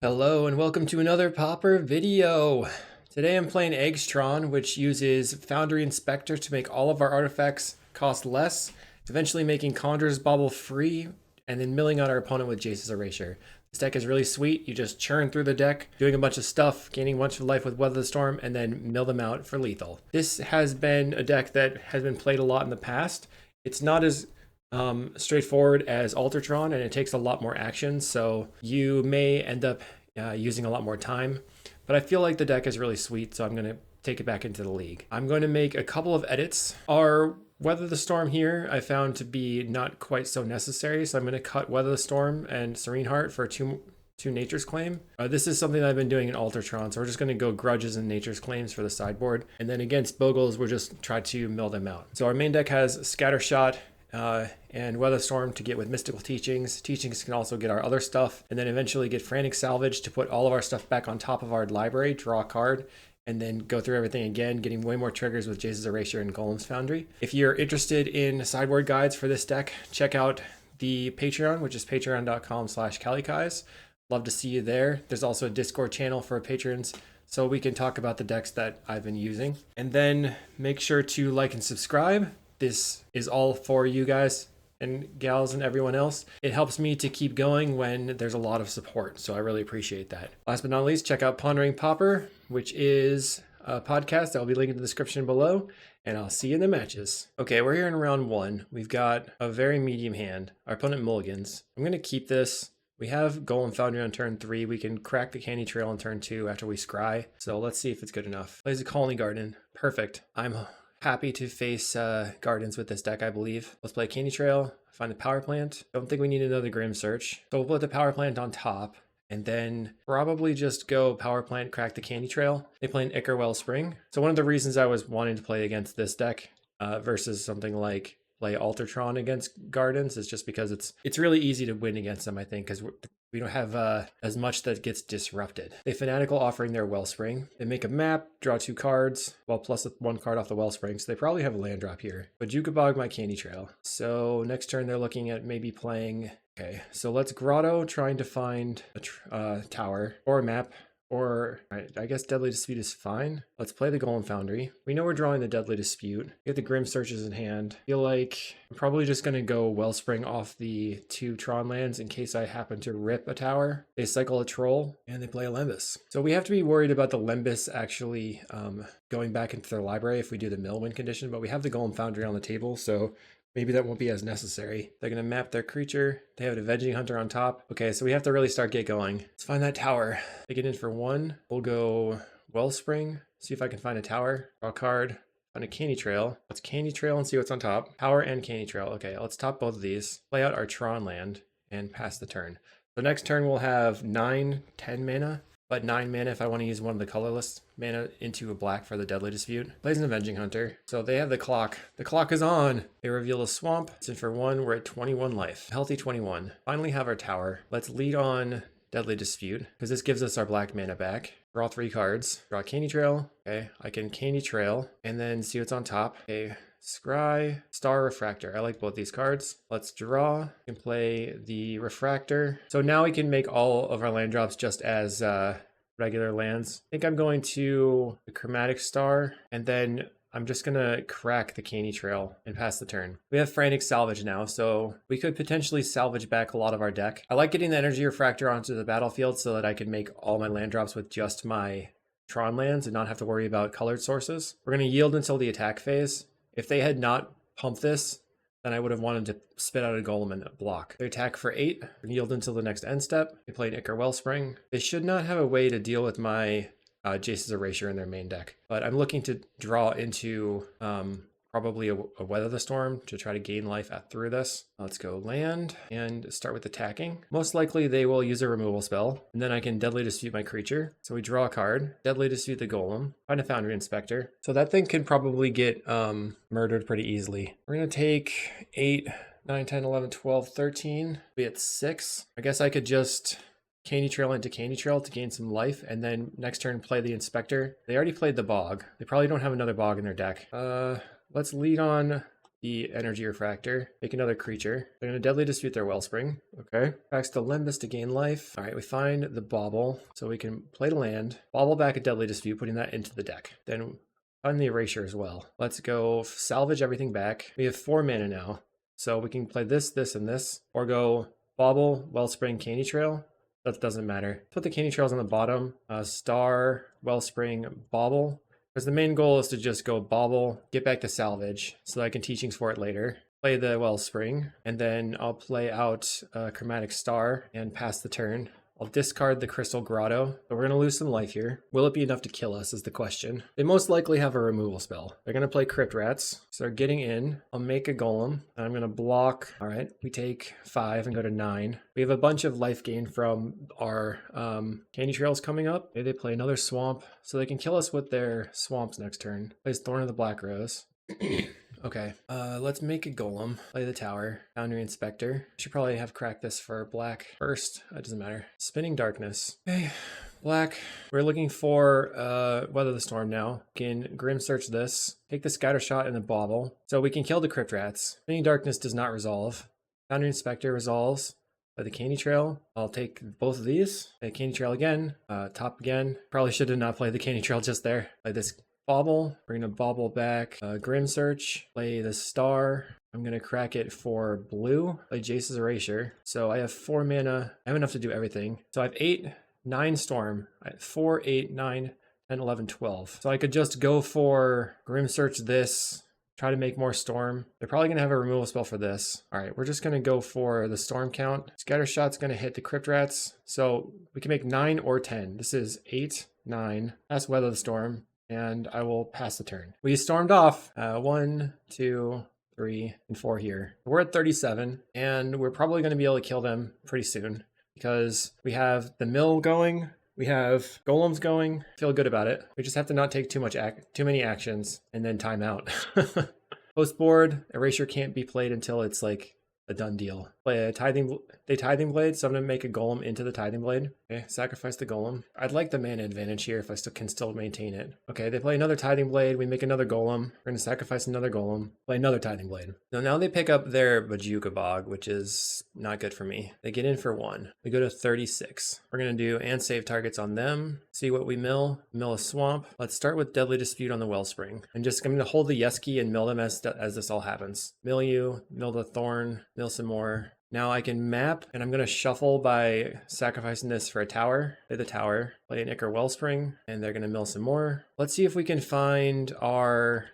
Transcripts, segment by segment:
Hello and welcome to another Popper video. Today I'm playing Eggs Tron, which uses Foundry Inspector to make all of our artifacts cost less, eventually making Conjurer's Bauble free, and then milling out our opponent with Jace's Erasure. This deck is really sweet. You just churn through the deck, doing a bunch of stuff, gaining a bunch of life with Weather the Storm, and then mill them out for lethal. This has been a deck that has been played a lot in the past. It's not as straightforward as Tron, and it takes a lot more action, so you may end up using a lot more time. But I feel like the deck is really sweet, so I'm going to take it back into the league. I'm going to make a couple of edits. Our Weather the Storm here I found to be not quite so necessary, so I'm going to cut Weather the Storm and Serene Heart for two Nature's Claim. This is something that I've been doing in Tron, so we're just going to go Grudges and Nature's Claims for the sideboard. And then against Bogles, we'll just try to mill them out. So our main deck has Scattershot, and Weatherstorm to get with Mystical Teachings. Teachings can also get our other stuff, and then eventually get Frantic Salvage to put all of our stuff back on top of our library, draw a card, and then go through everything again, getting way more triggers with Jace's Erasure and Golem's Foundry. If you're interested in sideboard guides for this deck, check out the Patreon, which is patreon.com/kalikaiz. Love to see you there. There's also a Discord channel for patrons, so we can talk about the decks that I've been using. And then make sure to like and subscribe. This is all for you guys and gals and everyone else. It helps me to keep going when there's a lot of support, so I really appreciate that. Last but not least, check out Pondering Popper, which is a podcast that will be linked in the description below, and I'll see you in the matches. Okay, we're here in round one. We've got a very medium hand. Our opponent mulligans. I'm going to keep this. We have Golem Foundry on turn 3. We can crack the Candy Trail on turn 2 after we scry, so let's see if it's good enough. Plays a Colony Garden. Perfect. I'm happy to face Gardens with this deck, I believe. Let's play Candy Trail, find the Power Plant. Don't think we need another Grim Search. So we'll put the Power Plant on top, and then probably just go Power Plant, crack the Candy Trail. They play an Ichor Wellspring. So one of the reasons I was wanting to play against this deck versus something like play Tron against Gardens is just because it's really easy to win against them, I think, because we don't have as much that gets disrupted. They Fanatical offering their Wellspring. They make a map, draw 2 cards, well, plus 1 card off the Wellspring, so they probably have a land drop here. But Jukabog my Candy Trail. So next turn they're looking at maybe playing... Okay, so let's Grotto, trying to find a tower or a map. Or, I guess Deadly Dispute is fine. Let's play the Golem Foundry. We know we're drawing the Deadly Dispute. Get the Grim Searches in hand. Feel like I'm probably just going to go Wellspring off the 2 Tron lands in case I happen to rip a tower. They cycle a Troll, and they play a Lembas. So we have to be worried about the Lembas actually going back into their library if we do the mill win condition, but we have the Golem Foundry on the table, so maybe that won't be as necessary. They're going to map their creature. They have an Avenging Hunter on top. Okay, so we have to really start get going. Let's find that tower. Take it in for 1. We'll go Wellspring. See if I can find a tower. Draw a card. Find a Candy Trail. Let's Candy Trail and see what's on top. Power and Candy Trail. Okay, let's top both of these. Play out our Tron land and pass the turn. The next turn we'll have 9, 10 mana. But 9 mana if I want to use one of the colorless mana into a black for the Deadly Dispute. Plays an Avenging Hunter. So they have the clock. The clock is on. They reveal a swamp. It's in for 1. We're at 21 life. Healthy 21. Finally have our tower. Let's lead on Deadly Dispute, because this gives us our black mana back. Draw 3 cards. Draw Candy Trail. Okay, I can Candy Trail and then see what's on top. Okay. Scry, Star Refractor. I like both these cards. Let's draw. We can play the Refractor. So now we can make all of our land drops just as regular lands. I think I'm going to the Chromatic Star, and then I'm just going to crack the Candy Trail and pass the turn. We have Frantic Salvage now, so we could potentially salvage back a lot of our deck. I like getting the Energy Refractor onto the battlefield so that I can make all my land drops with just my Tron lands and not have to worry about colored sources. We're going to yield until the attack phase. If they had not pumped this, then I would have wanted to spit out a Golem and block. They attack for 8, yield until the next end step. They play an Ichor Wellspring. They should not have a way to deal with my Jace's Erasure in their main deck, but I'm looking to draw into probably a Weather the Storm to try to gain life through this. Let's go land and start with attacking. Most likely they will use a removal spell, and then I can Deadly Dispute my creature. So we draw a card, Deadly Dispute the Golem, find a Foundry Inspector. So that thing can probably get murdered pretty easily. We're going to take 8, 9, 10, 11, 12, 13. Be at 6. I guess I could just Candy Trail into Candy Trail to gain some life, and then next turn play the Inspector. They already played the Bog. They probably don't have another Bog in their deck. Let's lead on the energy refractor, make another creature. They're going to deadly dispute their wellspring. Okay. Cracks the Limbus to gain life. All right, we find the bauble, so we can play to land, bauble back a deadly dispute, putting that into the deck. Then find the erasure as well. Let's go salvage everything back. We have 4 mana now, so we can play this, this, and this, or go bauble, wellspring, candy trail. That doesn't matter. Put the candy trails on the bottom. Star, wellspring, bauble. Because the main goal is to just go bauble, get back to salvage, so that I can teachings for it later. Play the wellspring, and then I'll play out Chromatic Star and pass the turn. I'll discard the Crystal Grotto, but we're going to lose some life here. Will it be enough to kill us is the question. They most likely have a removal spell. They're going to play Crypt Rats, so they're getting in. I'll make a Golem, and I'm going to block. All right, we take 5 and go to 9. We have a bunch of life gain from our candy trails coming up. Maybe they play another Swamp, so they can kill us with their Swamps next turn. Plays Thorn of the Black Rose. Okay, let's make a Golem, play the tower, Foundry Inspector. Should probably have cracked this for black first, it doesn't matter. Spinning Darkness. Okay, black. We're looking for Weather the Storm now. We can Grim Search this, take the Scatter Shot and the Bauble, so we can kill the Crypt Rats. Spinning Darkness does not resolve. Foundry Inspector resolves. By the Candy Trail, I'll take both of these. Play Candy Trail again, top again. Probably should have not played the Candy Trail just there. Play this Bauble, we're gonna bauble back Grim Search, play the Star. I'm gonna crack it for blue, play Jace's Erasure. So I have 4 mana, I have enough to do everything. So I have 8, 9 Storm, I have 4, 8, 9, 10, 11, 12. So I could just go for Grim Search this, try to make more Storm. They're probably gonna have a removal spell for this. All right, we're just gonna go for the Storm count. Scatter Shot's gonna hit the Crypt Rats. So we can make 9 or 10. This is 8, 9, that's Weather the Storm. And I will pass the turn. We stormed off 1, 2, 3, and 4 here. We're at 37, and we're probably going to be able to kill them pretty soon because we have the mill going, we have golems going. Feel good about it. We just have to not take too many actions and then time out. Post board, erasure can't be played until it's like a done deal. Play a Tithing Blade, so I'm gonna make a Golem into the Tithing Blade. Okay, sacrifice the Golem. I'd like the mana advantage here if I can still maintain it. Okay, they play another Tithing Blade, we make another Golem. We're gonna sacrifice another Golem, play another Tithing Blade. Now they pick up their Bajuka Bog, which is not good for me. They get in for 1. We go to 36. We're gonna do and save targets on them. See what we mill. Mill a Swamp. Let's start with Deadly Dispute on the Wellspring. I'm gonna hold the yes key and mill them as this all happens. Mill you, mill the Thorn, mill some more. Now I can map, and I'm going to shuffle by sacrificing this for a tower. Play the tower, play an Ichor Wellspring, and they're going to mill some more. Let's see if we can find our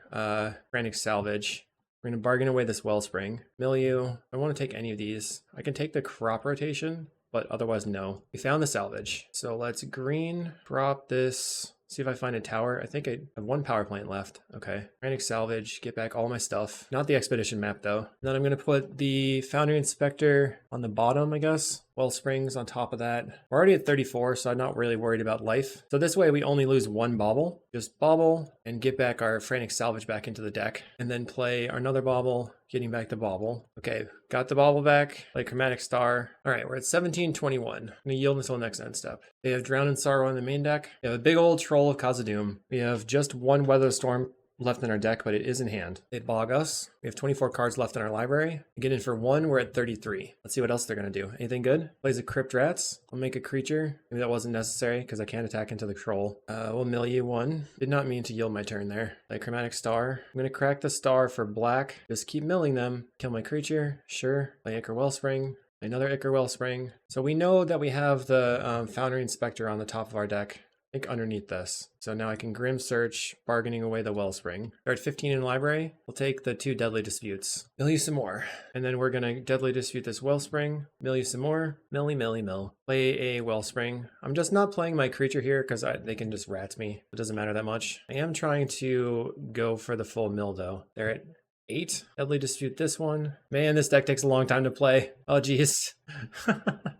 Frantic Salvage. We're going to bargain away this Wellspring. Mill you. I don't want to take any of these. I can take the crop rotation, but otherwise no. We found the salvage. So let's green, crop this. See if I find a tower. I think I have 1 power plant left. Okay. Frantic Salvage, get back all my stuff. Not the expedition map though. And then I'm going to put the Foundry Inspector on the bottom, I guess. Wellsprings on top of that. We're already at 34, so I'm not really worried about life. So this way we only lose 1 bauble. Just bauble and get back our Frantic Salvage back into the deck. And then play another bauble, getting back the bauble. Okay, got the bauble back. Play Chromatic Star. All right, we're at 1721. I'm going to yield until next end step. They have Drown in Sorrow in the main deck. We have a big old Troll of Khazad-dûm. We have just 1 Weather Storm left in our deck, but it is in hand. They bog us. We have 24 cards left in our library. We get in for 1, we're at 33. Let's see what else they're going to do. Anything good? Plays a Crypt Rats. I'll make a creature. Maybe that wasn't necessary because I can't attack into the troll. We'll mill you 1. Did not mean to yield my turn there. Play Chromatic Star. I'm going to crack the Star for black. Just keep milling them. Kill my creature. Sure. Play Ichor Wellspring. Another Ichor Wellspring. So we know that we have the Foundry Inspector on the top of our deck. I think underneath this. So now I can Grim Search, bargaining away the Wellspring. They're at 15 in library. We'll take the 2 Deadly Disputes. Mill you some more. And then we're gonna Deadly Dispute this Wellspring. Mill you some more. Milly, milly, mill. Play a Wellspring. I'm just not playing my creature here because they can just rat me. It doesn't matter that much. I am trying to go for the full mill though. They're at 8. Deadly Dispute this one. Man, this deck takes a long time to play. Oh geez.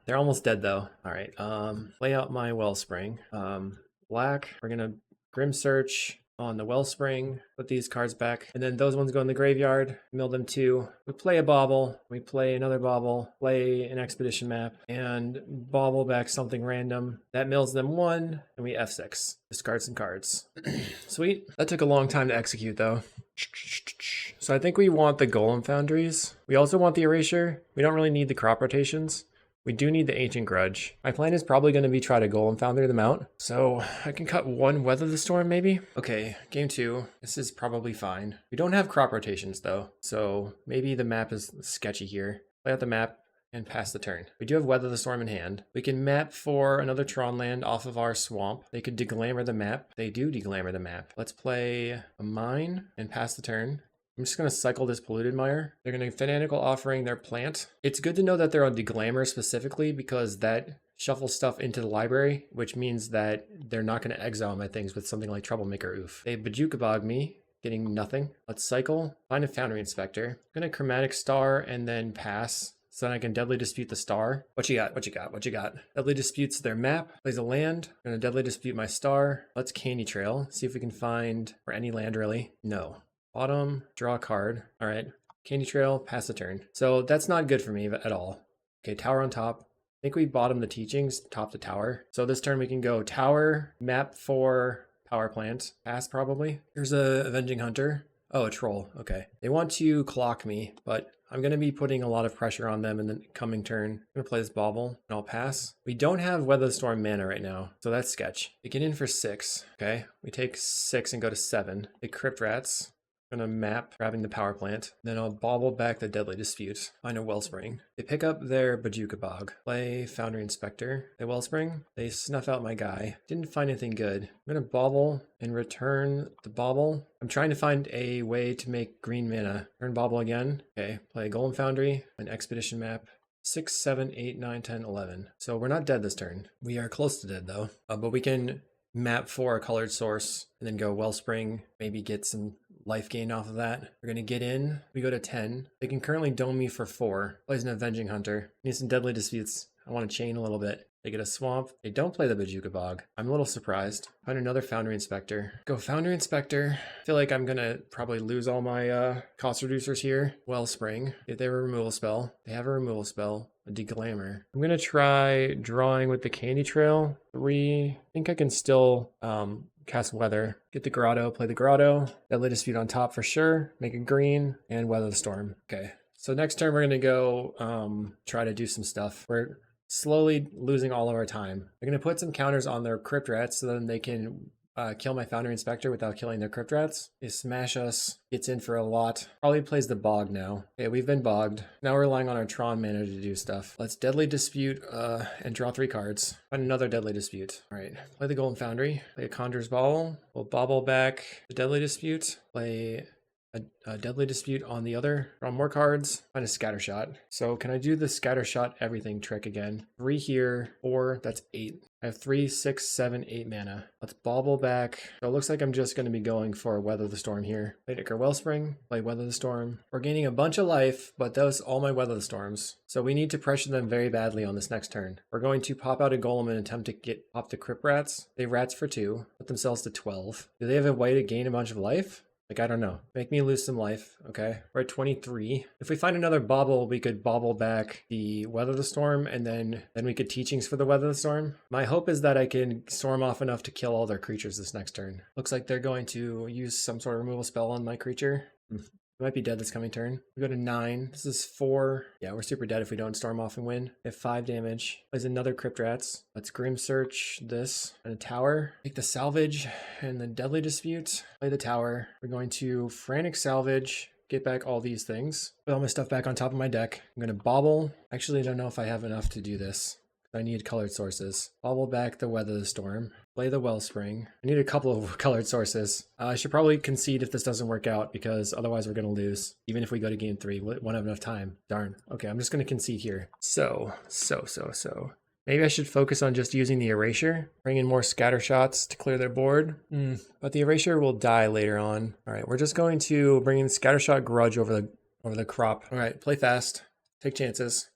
They're almost dead though. All right. Play out my Wellspring. Black. We're gonna Grim Search on the Wellspring. Put these cards back, and then those ones go in the graveyard. Mill them 2. We play a bauble. We play another bauble. Play an expedition map and bauble back something random. That mills them 1, and we F6. Discard some cards. Sweet. That took a long time to execute though. So I think we want the golem foundries. We also want the erasure. We don't really need the crop rotations. We do need the ancient grudge. My plan is probably going to be try to golem foundry them out. So I can cut one weather the storm maybe. Okay, game 2. This is probably fine. We don't have crop rotations though. So maybe the map is sketchy here. Play out the map and pass the turn. We do have weather the storm in hand. We can map for another Tron land off of our swamp. They could deglamour the map. They do deglamour the map. Let's play a mine and pass the turn. I'm just going to cycle this polluted mire. They're going to fanatical offering their plant. It's good to know that they're on deglamour specifically because that shuffles stuff into the library, which means that they're not going to exile my things with something like Troublemaker Oof. They Bajukabog me, getting nothing. Let's cycle, find a Foundry Inspector. I'm going to Chromatic Star and then pass. So then I can Deadly Dispute the star. What you got? What you got? What you got? Deadly Disputes their map. Plays a land. I'm going to Deadly Dispute my star. Let's Candy Trail. See if we can find, or any land really. No. Bottom, draw a card. All right. Candy Trail, pass the turn. So that's not good for me at all. Okay, tower on top. I think we bottom the teachings, top the tower. So this turn we can go tower, map for power plant. Pass probably. Here's a Avenging Hunter. Oh, a troll. Okay. They want to clock me, but I'm going to be putting a lot of pressure on them in the coming turn. I'm going to play this bauble and I'll pass. We don't have Weather the Storm mana right now, so that's sketch. We get in for 6. Okay. We take 6 and go to 7. They Crypt Rats. I'm gonna map, grabbing the power plant. Then I'll bauble back the Deadly Dispute. Find a Wellspring. They pick up their Bajukabog. Play Foundry Inspector. They Wellspring. They snuff out my guy. Didn't find anything good. I'm gonna bauble and return the bauble. I'm trying to find a way to make green mana. Turn bauble again. Okay, play Golem Foundry, an Expedition map. 6, 7, 8, 9, 10, 11. So we're not dead this turn. We are close to dead though. But we can map for a colored source and then go Wellspring, maybe get some life gain off of that. We're going to get in. We go to 10. They can currently dome me for 4. Plays an Avenging Hunter. Need some Deadly Disputes. I want to chain a little bit. They get a Swamp. They don't play the Bajukabog. I'm a little surprised. Find another Foundry Inspector. Go Foundry Inspector. I feel like I'm going to probably lose all my cost reducers here. Wellspring. If they have a removal spell. They have a removal spell. A Deglamour. I'm going to try drawing with the Candy Trail. 3. I think I can still cast Weather. Get the Grotto, play the Grotto. Deadly Dispute on top for sure. Make it green and Weather the Storm. Okay. So next turn we're going to go try to do some stuff. We're slowly losing all of our time. We're going to put some counters on their Crypt Rats so then they can kill my Foundry Inspector without killing their Crypt Rats. They smash us. Gets in for a lot. Probably plays the Bog now. Okay, we've been bogged. Now we're relying on our Tron mana to do stuff. Let's Deadly Dispute and draw 3 cards. Find another Deadly Dispute. All right, play the Golden Foundry. Play a Conjurer's Bauble. We'll bobble back the Deadly Dispute. Play a Deadly Dispute on the other. Draw more cards. Find a Scattershot. So can I do the Scattershot everything trick again? 3 here, 4, that's 8. I have 3, 6, 7, 8 mana. Let's bauble back. So it looks like I'm just going to be going for Weather the Storm here. Play Icar Wellspring, play Weather the Storm. We're gaining a bunch of life, but that was all my Weather the Storms. So we need to pressure them very badly on this next turn. We're going to pop out a Golem and attempt to get off the Crypt Rats. They Rats for 2, put themselves to 12. Do they have a way to gain a bunch of life? Like, I don't know. Make me lose some life. Okay. We're at 23. If we find another bauble, we could bauble back the Weather the Storm, and then we could Teachings for the Weather the Storm. My hope is that I can storm off enough to kill all their creatures this next turn. Looks like they're going to use some sort of removal spell on my creature. It might be dead this coming turn. We go to 9. This is 4. Yeah, we're super dead if we don't storm off and win. We have 5 damage. Plays another Crypt Rats. Let's Grim Search this and a tower. Take the Salvage and the Deadly Dispute. Play the tower. We're going to Frantic Salvage. Get back all these things. Put all my stuff back on top of my deck. I'm going to bauble. Actually, I don't know if I have enough to do this. I need colored sources. Bauble back the Weather the Storm. Play the Wellspring. I need a couple of colored sources. I should probably concede if this doesn't work out because otherwise we're going to lose. Even if we go to game 3, we won't have enough time. Darn. Okay, I'm just going to concede here. So. Maybe I should focus on just using the Erasure. Bring in more scatter shots to clear their board. But the Erasure will die later on. All right, we're just going to bring in Scattershot Grudge over the crop. All right, play fast. Take chances.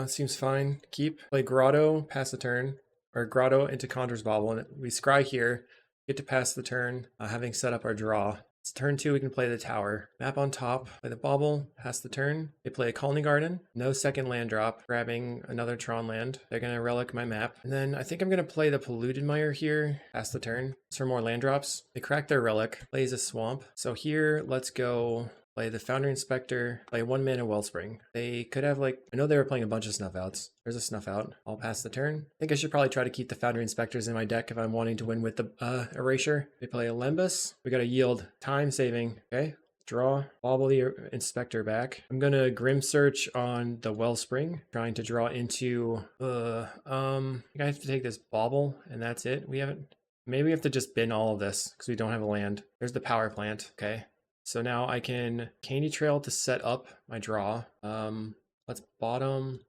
Seems fine. Keep. Play Grotto, pass the turn. Or Grotto into Conjurer's Bauble. And we scry here. Get to pass the turn, having set up our draw. It's turn 2, we can play the tower. Map on top, play the bauble, pass the turn. They play a colony garden, no second land drop, grabbing another Tron land. They're gonna relic my map. And then I think I'm gonna play the polluted mire here, pass the turn. It's for more land drops. They crack their relic, plays a swamp. So here, let's go play the Foundry Inspector, play 1 mana Wellspring. They could have I know they were playing a bunch of Snuff Outs. There's a Snuff Out. I'll pass the turn. I think I should probably try to keep the Foundry Inspectors in my deck if I'm wanting to win with the Erasure. They play a Lembas. We got a yield, time saving, okay? Draw, bobble the Inspector back. I'm gonna Grim Search on the Wellspring, trying to draw into, I think I have to take this bobble and that's it. Maybe we have to just bin all of this because we don't have a land. There's the power plant, okay? So now I can Candy Trail to set up my draw. Let's bottom,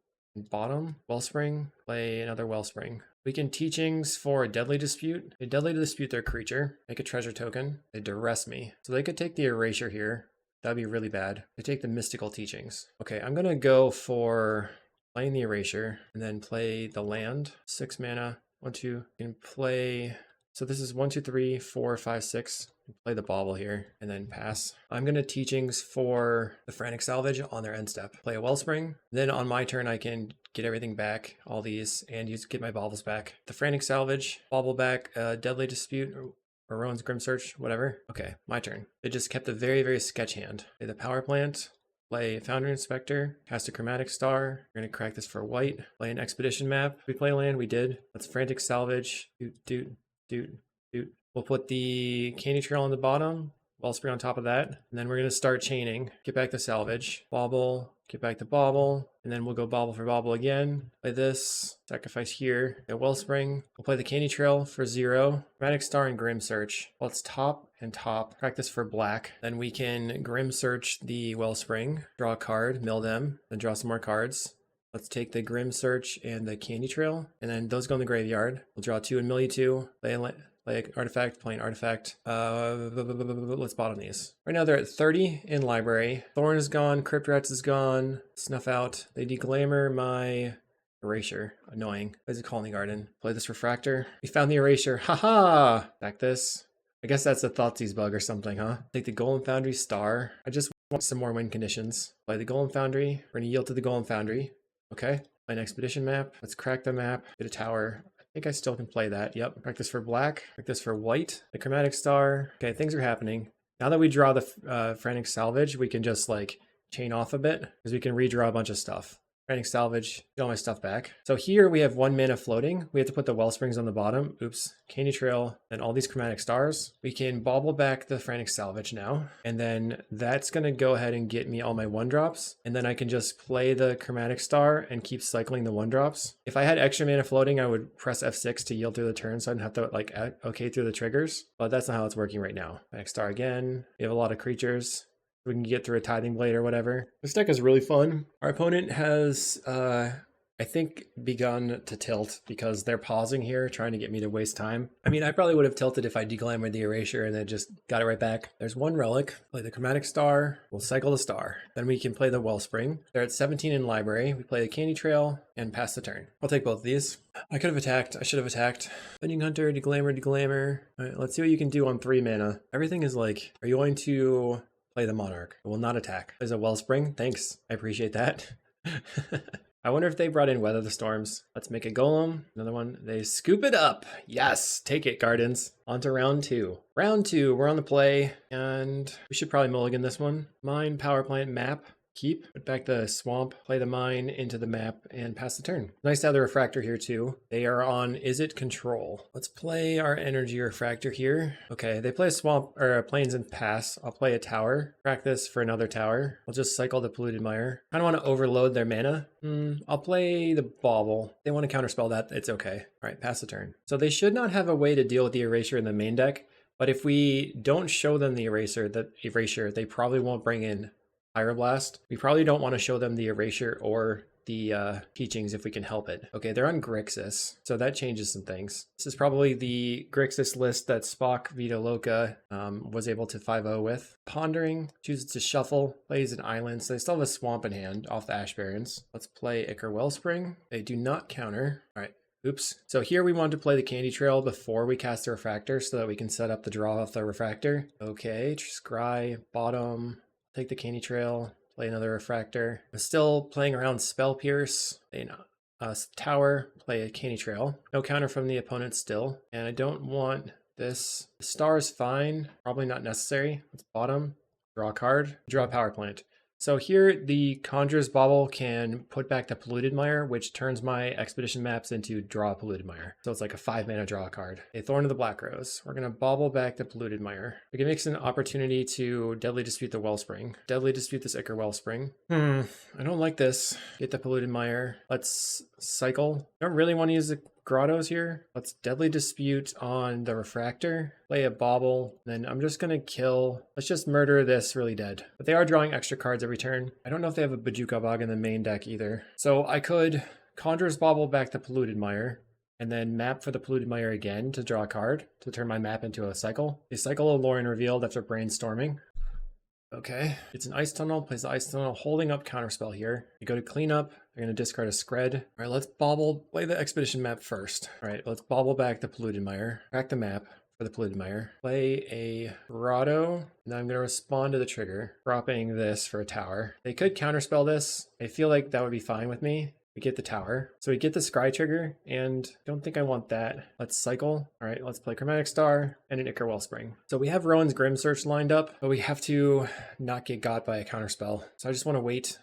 Wellspring, play another Wellspring. We can Teachings for a Deadly Dispute. They Deadly Dispute their creature, make a treasure token. They Duress me. So they could take the Erasure here. That'd be really bad. They take the Mystical Teachings. Okay, I'm gonna go for playing the Erasure and then play the land. 6 mana, 1, 2, you can play. So this is 1, 2, 3, 4, 5, 6. Play the bauble here and then pass. I'm gonna Teachings for the Frantic Salvage on their end step. Play a Wellspring. Then on my turn I can get everything back, all these, and get my baubles back. The Frantic Salvage, bauble back, Deadly Dispute, or Rowan's Grim Search, whatever. Okay, my turn. They just kept a very, very sketch hand. Play the Power Plant. Play Foundry Inspector, cast a Chromatic Star. We're gonna crack this for white. Play an Expedition map. We play land, we did. Let's Frantic Salvage. Doot. We'll put the Candy Trail on the bottom, Wellspring on top of that, and then we're going to start chaining. Get back the Salvage, bauble, get back the bauble, and then we'll go bauble for bauble again. Play this, sacrifice here, get Wellspring. We'll play the Candy Trail for 0, Chromatic Star and Grim Search. Let's top and top, practice for black. Then we can Grim Search the Wellspring, draw a card, mill them, then draw some more cards. Let's take the Grim Search and the Candy Trail, and then those go in the graveyard. We'll draw 2 and mill you 2, play an artifact, play an artifact. Let's bottom these. Right now they're at 30 in library. Thorn is gone, Crypt Rats is gone, Snuff Out. They Deglamour my Erasure. Annoying. Plays a Colony Garden. Play this Refractor. We found the Erasure. Haha! Back this. I guess that's a Thoughtseize bug or something, huh? Take the Golem Foundry Star. I just want some more win conditions. Play the Golem Foundry. We're gonna yield to the Golem Foundry. Okay. Play an Expedition map. Let's crack the map. Get a tower. I think I still can play that. Yep. Practice for black. Practice for white. The Chromatic Star. Okay, things are happening. Now that we draw the Frantic Salvage, we can just chain off a bit because we can redraw a bunch of stuff. Frantic Salvage, get all my stuff back. So here we have 1 mana floating. We have to put the Wellsprings on the bottom. Oops. Candy Trail and all these Chromatic Stars. We can bauble back the Frantic Salvage now. And then that's going to go ahead and get me all my 1-drops. And then I can just play the Chromatic Star and keep cycling the 1-drops. If I had extra mana floating, I would press F6 to yield through the turn so I didn't have to okay through the triggers. But that's not how it's working right now. Chromatic Star again. We have a lot of creatures. We can get through a Tithing Blade or whatever. This deck is really fun. Our opponent has, I think, begun to tilt because they're pausing here, trying to get me to waste time. I mean, I probably would have tilted if I Deglamored the Erasure and then just got it right back. There's 1 relic. Play the Chromatic Star. We'll cycle the Star. Then we can play the Wellspring. They're at 17 in library. We play the Candy Trail and pass the turn. I'll take both of these. I could have attacked. I should have attacked. Bending Hunter, Deglamour. All right, let's see what you can do on 3 mana. Everything is are you going to play the Monarch? I will not attack. There's a Wellspring. Thanks. I appreciate that. I wonder if they brought in Weather the Storms. Let's make a Golem. Another one. They scoop it up. Yes. Take it, Gardens. On to round 2. Round 2. We're on the play. And we should probably mulligan this one. Mine, Power Plant, Map. Keep, put back the Swamp, play the Mine into the map, and pass the turn. Nice to have the Refractor here too. They are on Is It Control. Let's play our Energy Refractor here. Okay, they play a Swamp, or Plains and pass. I'll play a Tower. Crack this for another Tower. I'll just cycle the Polluted Mire. I don't want to overload their mana. I'll play the Bauble. If they want to counterspell that, it's okay. All right, pass the turn. So they should not have a way to deal with the Erasure in the main deck, but if we don't show them the Erasure, they probably won't bring in Pyroblast. We probably don't want to show them the Erasure or the Teachings if we can help it. Okay, they're on Grixis, so that changes some things. This is probably the Grixis list that Spock Vita Loca was able to 5-0 with. Pondering, chooses to shuffle, plays an island, so they still have a Swamp in hand off the Ash Barrens. Let's play Ichor Wellspring. They do not counter. All right. Oops. So here we wanted to play the candy trail before we cast the refractor so that we can set up the draw of the refractor. Okay, scry, bottom, take the candy trail, play another refractor. I'm still playing around spell pierce, tower, play a candy trail. No counter from the opponent still. And I don't want this. The star is fine, probably not necessary. Let's bottom, draw a card, draw a power plant. So here the Conjurer's Bauble can put back the Polluted Mire, which turns my expedition maps into draw a Polluted Mire. So it's like a 5-mana draw card. A Thorn of the Black Rose. We're gonna bauble back the Polluted Mire. We can make an opportunity to Deadly Dispute the Wellspring. Deadly Dispute this Ichor Wellspring. I don't like this. Get the Polluted Mire. Let's cycle. I don't really want to use the grottos here. Let's Deadly Dispute on the refractor, play a bauble, then I'm just gonna kill. Let's just murder this really dead. But they are drawing extra cards every turn. I don't know if they have a Bojuka Bog in the main deck either. So I could Conjurer's Bauble back the Polluted Mire, and then map for the Polluted Mire again to draw a card to turn my map into a cycle. A cycle of Lorien revealed after brainstorming. Okay, it's an Ice Tunnel, plays the Ice Tunnel, holding up Counterspell here. You go to cleanup, you're gonna discard a Scred. All right, let's bauble, play the Expedition map first. All right, let's bauble back the Polluted Mire, crack the map for the Polluted Mire, play a Grotto, and then I'm gonna respond to the trigger, dropping this for a tower. They could Counterspell this. I feel like that would be fine with me. We get the tower. So we get the Scry trigger, and I don't think I want that. Let's cycle. All right, let's play Chromatic Star and an Ichor Wellspring. So we have Rowan's Grim Search lined up, but we have to not get got by a counterspell. So I just want to wait.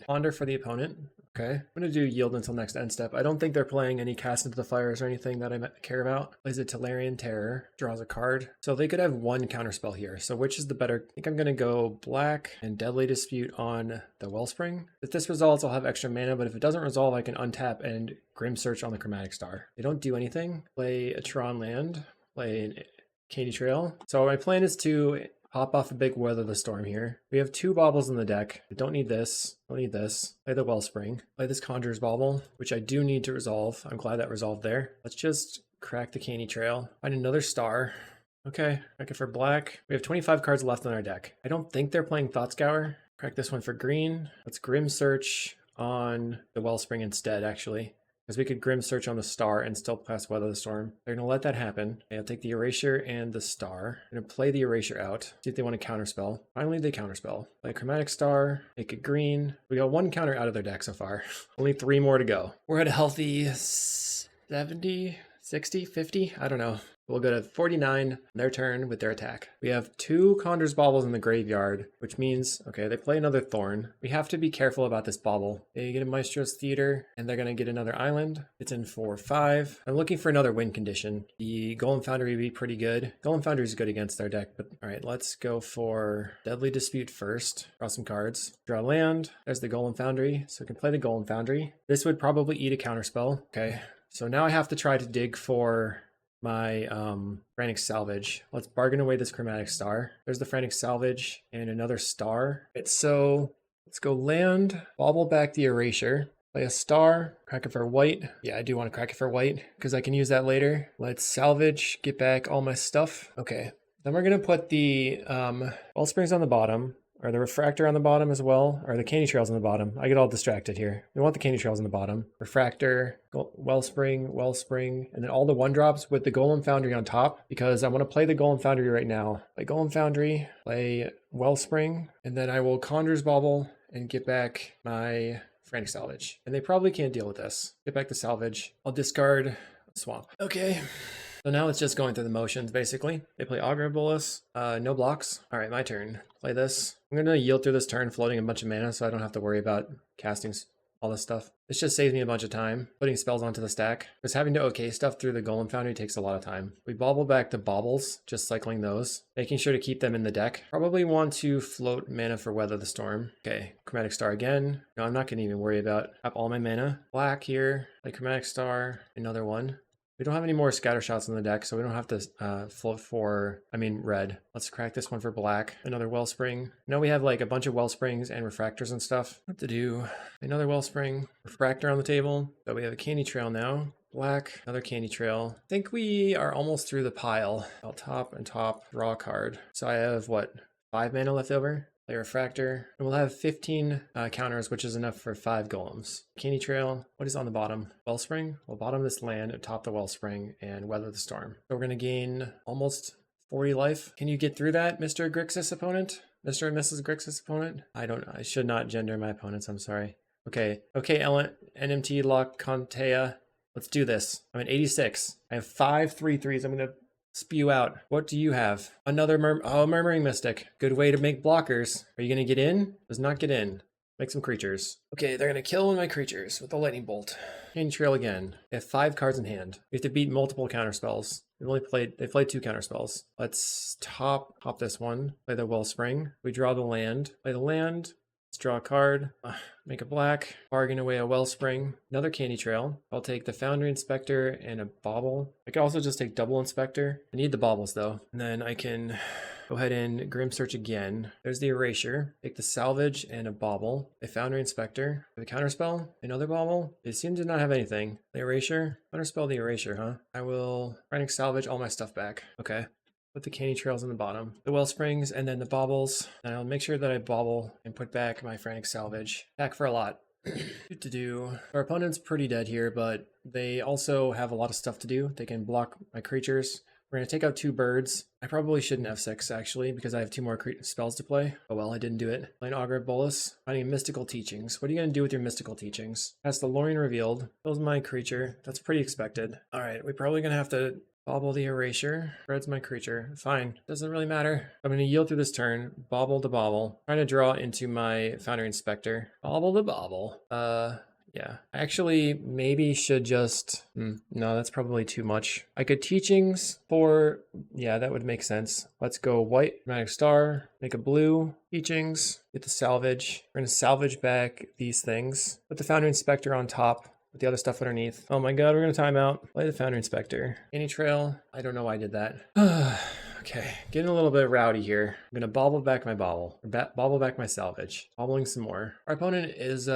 Ponder for the opponent. Okay, I'm gonna do yield until next end step. I don't think they're playing any Cast into the Fires or anything that I care about. Plays a Tolarian Terror, draws a card. So they could have one counterspell here. So which is the better? I think I'm gonna go black and Deadly Dispute on the Wellspring. If this resolves, I'll have extra mana, but if it doesn't resolve, I can untap and Grim Search on the Chromatic Star. They don't do anything. Play a Tron land, play a Candy Trail. So my plan is to pop off a big Weather the Storm here. We have 2 baubles in the deck. I don't need this. Don't need this. Play the Wellspring. Play this Conjurer's Bauble, which I do need to resolve. I'm glad that resolved there. Let's just crack the Candy Trail. Find another star. Okay, crack it for black. We have 25 cards left in our deck. I don't think they're playing Thought Scour. Crack this one for green. Let's Grim Search on the Wellspring instead, actually. Because we could Grim Search on the star and still pass Weather the Storm. They're going to let that happen. Okay, I'll take the Erasure and the star. I'm going to play the Erasure out. See if they want to counterspell. Finally, they counterspell. Play a Chromatic Star. Make it green. We got 1 counter out of their deck so far. Only 3 more to go. We're at a healthy 70, 60, 50? I don't know. We'll go to 49, their turn with their attack. We have 2 Conjurer's Baubles in the graveyard, which means, okay, they play another Thorn. We have to be careful about this bauble. They get a Maestro's Theater, and they're going to get another island. It's in 4/5. I'm looking for another win condition. The Golem Foundry would be pretty good. Golem Foundry is good against their deck, but all right, let's go for Deadly Dispute first. Draw some cards. Draw land. There's the Golem Foundry, so we can play the Golem Foundry. This would probably eat a counterspell. Okay, so now I have to try to dig for my Frantic Salvage. Let's bargain away this Chromatic Star. There's the Frantic Salvage and another star. So let's go land, bauble back the Erasure, play a star, crack it for white. Yeah, I do want to crack it for white because I can use that later. Let's salvage, get back all my stuff. Okay, then we're gonna put the Wellsprings on the bottom, or the Refractor on the bottom as well, or the Candy Trails on the bottom. I get all distracted here. We want the Candy Trails on the bottom. Refractor, Wellspring, and then all the 1-drops with the Golem Foundry on top, because I want to play the Golem Foundry right now. Play Golem Foundry, play Wellspring, and then I will Conjurer's Bauble and get back my Frantic Salvage. And they probably can't deal with this. Get back the Salvage. I'll discard Swamp. Okay. So now it's just going through the motions, basically. They play Augur Bolus, no blocks. All right, my turn. Play this. I'm going to yield through this turn, floating a bunch of mana, so I don't have to worry about casting all this stuff. This just saves me a bunch of time, putting spells onto the stack. Because having to OK stuff through the Golem Foundry takes a lot of time. We bauble back the baubles, just cycling those, making sure to keep them in the deck. Probably want to float mana for Weather the Storm. Okay, Chromatic Star again. No, I'm not going to even worry about up all my mana. Black here, like Chromatic Star, another one. We don't have any more scatter shots in the deck, so we don't have to float for, red. Let's crack this one for black. Another Wellspring. Now we have like a bunch of Wellsprings and Refractors and stuff. What to do? Another Wellspring. Refractor on the table. So we have a Candy Trail now. Black, another Candy Trail. I think we are almost through the pile. I'll top and top, draw a card. So I have, what, 5 mana left over? play Refractor, and we'll have 15 counters, which is enough for 5 golems. Candy Trail, what is on the bottom? Wellspring, we'll bottom this land, atop the Wellspring, and weather the storm. So we're gonna gain almost 40 life. Can you get through that, Mr. Grixis opponent? Mr. and Mrs. Grixis opponent? I should not gender my opponents, I'm sorry. Okay, NMT Lock Contea. Let's do this. I'm at 86. I have 5 3/3s. I'm gonna spew out. What do you have? Another Murmuring Mystic. Good way to make blockers. Are you gonna get in? Does not get in. Make some creatures. Okay, they're gonna kill one of my creatures with a lightning bolt. Candy Trail again. They have 5 cards in hand. We have to beat multiple counterspells. They played 2 counterspells. Let's top this one. Play the Wellspring. We draw the land. Play the land. Let's draw a card. Make a black. Bargain away a Wellspring. Another Candy Trail. I'll take the Foundry Inspector and a Bauble. I could also just take double Inspector. I need the baubles though. And then I can go ahead and Grim Search again. There's the Erasure. Take the Salvage and a Bauble. A Foundry Inspector. The Counterspell. Another Bauble. They seem to not have anything. The Erasure. Counterspell the Erasure, huh? I will Frantic Salvage all my stuff back. Okay. Put the Candy Trails on the bottom. The Wellsprings and then the Baubles. And I'll make sure that I bauble and put back my Frantic Salvage. Back for a lot. Our opponent's pretty dead here, but they also have a lot of stuff to do. They can block my creatures. We're going to take out 2 birds. I probably shouldn't F6 actually, because I have 2 more spells to play. Oh well, I didn't do it. Playing Augur Bolus. Finding Mystical Teachings. What are you going to do with your Mystical Teachings? That's the Lorien Revealed. Kills my creature. That's pretty expected. Alright, we're probably going to have to bauble the Erasure. Spreads my creature. Fine. Doesn't really matter. I'm going to yield through this turn. Bauble to bauble. Trying to draw into my Foundry Inspector. Bauble to bauble. Yeah, I actually maybe should just, no, that's probably too much. I could Teachings for, yeah, that would make sense. Let's go white, Dramatic Star, make a blue, Teachings, get the Salvage. We're gonna salvage back these things. Put the Foundry Inspector on top with the other stuff underneath. Oh my god, we're gonna time out. Play the Foundry Inspector. Candy Trail, I don't know why I did that. Okay, getting a little bit rowdy here. I'm gonna bauble back my bauble, or bauble back my salvage. Baubling some more. Our opponent is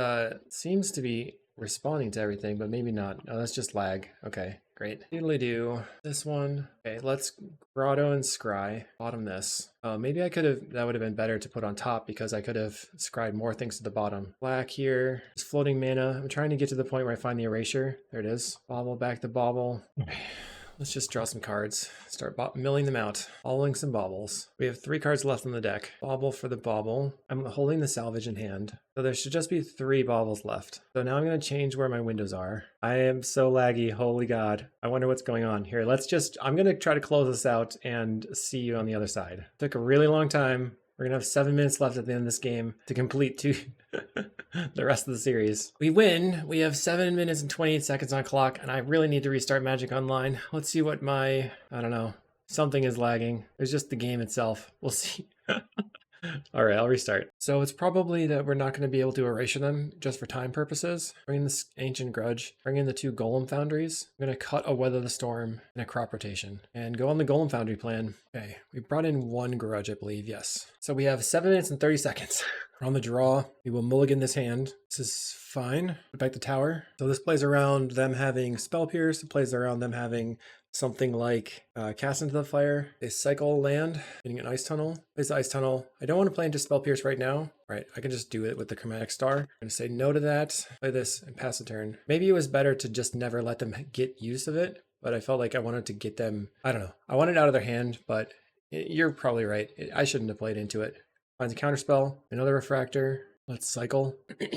seems to be responding to everything, but maybe not. Oh, that's just lag. Okay, great. Doodly do. This one. Okay, let's Grotto and Scry. Bottom this. Maybe I could have, that would have been better to put on top because I could have scried more things to the bottom. Black here. Just floating mana. I'm trying to get to the point where I find the Erasure. There it is. Bauble back the bauble. Okay. Let's just draw some cards. Start milling them out. Bobbling some baubles. We have 3 cards left on the deck. Bauble for the bauble. I'm holding the salvage in hand. So there should just be 3 baubles left. So now I'm going to change where my windows are. I am so laggy. Holy God. I wonder what's going on here. I'm going to try to close this out and see you on the other side. Took a really long time. We're going to have 7 minutes left at the end of this game to complete the rest of the series. We win. We have 7 minutes and 28 seconds on clock, and I really need to restart Magic Online. Let's see what I don't know. Something is lagging. It's just the game itself. We'll see. All right, I'll restart. So it's probably that we're not going to be able to erasure them just for time purposes. Bring in this Ancient Grudge. Bring in the 2 Golem Foundries. I'm going to cut a Weather the Storm and a Crop Rotation. And go on the Golem Foundry plan. Okay, we brought in 1 Grudge, I believe, yes. So we have 7 minutes and 30 seconds. We're on the draw. We will mulligan this hand. This is fine. Put back the tower. So this plays around them having Spell Pierce. It plays around them having something like Cast into the Fire. They cycle land, getting an Ice Tunnel. Plays the Ice Tunnel. I don't want to play into Spell Pierce right now. All right, I can just do it with the Chromatic Star. I'm going to say no to that. Play this and pass the turn. Maybe it was better to just never let them get use of it, but I felt like I wanted to get them, I don't know. I want it out of their hand, but you're probably right. I shouldn't have played into it. Finds a Counterspell, another Refractor. Let's cycle. So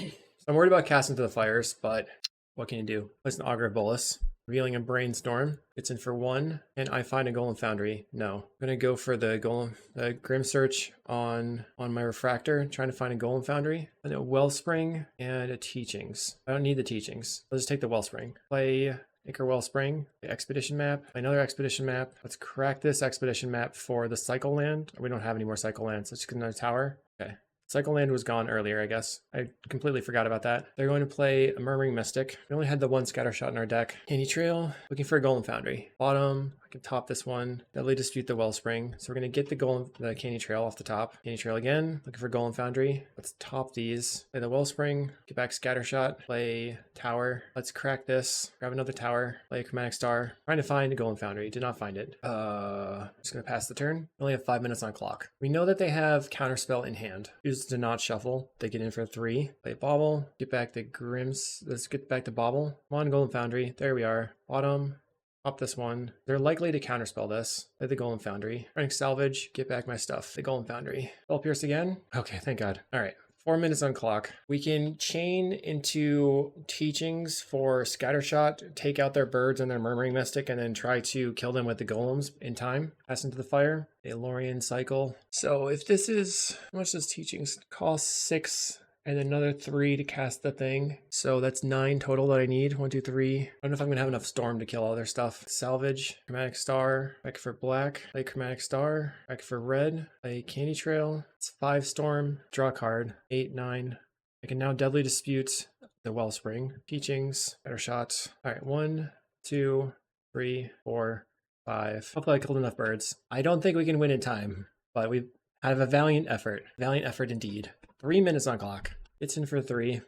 I'm worried about Cast into the Fires, but what can you do? Place an Augur Bolus. Revealing a Brainstorm. It's in for 1. And I find a Golem Foundry. No. I'm going to go for the Grim Search on my Refractor. Trying to find a Golem Foundry. And a Wellspring and a Teachings. I don't need the Teachings. Let's just take the Wellspring. Play Acre Wellspring. The Expedition map. Another Expedition map. Let's crack this Expedition map for the Cycle Land. We don't have any more Cycle Lands. Let's just get another tower. Okay. Cycle Land was gone earlier, I guess. I completely forgot about that. They're going to play a Murmuring Mystic. We only had the 1 Scatter Shot in our deck. Candy Trail, looking for a Golem Foundry. Bottom, can top this one. Deadly Dispute the Wellspring. So we're going to get the Candy Trail off the top. Candy Trail again. Looking for Golem Foundry. Let's top these. Play the Wellspring. Get back Scattershot. Play Tower. Let's crack this. Grab another tower. Play a Chromatic Star. Trying to find a Golem Foundry. Did not find it. Just going to pass the turn. We only have 5 minutes on clock. We know that they have Counterspell in hand. Choose to not shuffle. They get in for 3. Play Bauble. Get back the Grims. Let's get back to Bauble. Come on, Golem Foundry. There we are. Bottom. Pop this one. They're likely to counterspell this. Play the Golem Foundry. Trying to salvage. Get back my stuff. The Golem Foundry. Spell Pierce again. Okay, thank God. All right. 4 minutes on clock. We can chain into teachings for Scattershot, take out their birds and their Murmuring Mystic, and then try to kill them with the golems in time. Pass into the fire. A Lorien cycle. So if this is, how much does teachings cost? 6. And another 3 to cast the thing. So that's 9 total that I need. 1, 2, 3. I don't know if I'm going to have enough storm to kill all their stuff. Salvage. Chromatic Star. Back for black. Play Chromatic Star. Back for red. Play Candy Trail. It's 5 storm. Draw a card. 8, 9. I can now Deadly Dispute the Wellspring. Teachings. Better shots. All right. 1, 2, 3, 4, 5. Hopefully I killed enough birds. I don't think we can win in time, but we have a valiant effort. Valiant effort indeed. 3 minutes on clock. It's in for 3.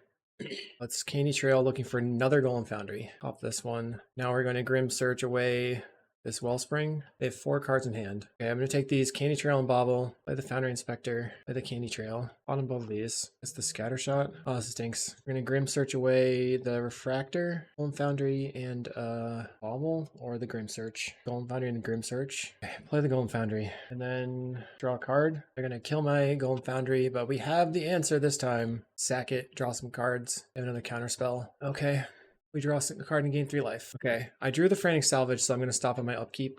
Let's Candy Trail looking for another Golem Foundry. Pop this one. Now we're going to Grim Search away this Wellspring. They have 4 cards in hand. Okay, I'm going to take these Candy Trail and Bauble. Play the Foundry Inspector. Play the Candy Trail. Bottom both of these. That's the Scattershot. Oh, this stinks. We're going to Grim Search away the Refractor, Golem Foundry, and Bauble, or the Grim Search. Golem Foundry and Grim Search. Okay, play the Golem Foundry. And then draw a card. They're going to kill my Golem Foundry, but we have the answer this time. Sack it. Draw some cards. Have another counter spell. Okay. We draw a card and gain 3 life. Okay, I drew the Frantic Salvage, so I'm going to stop on my upkeep.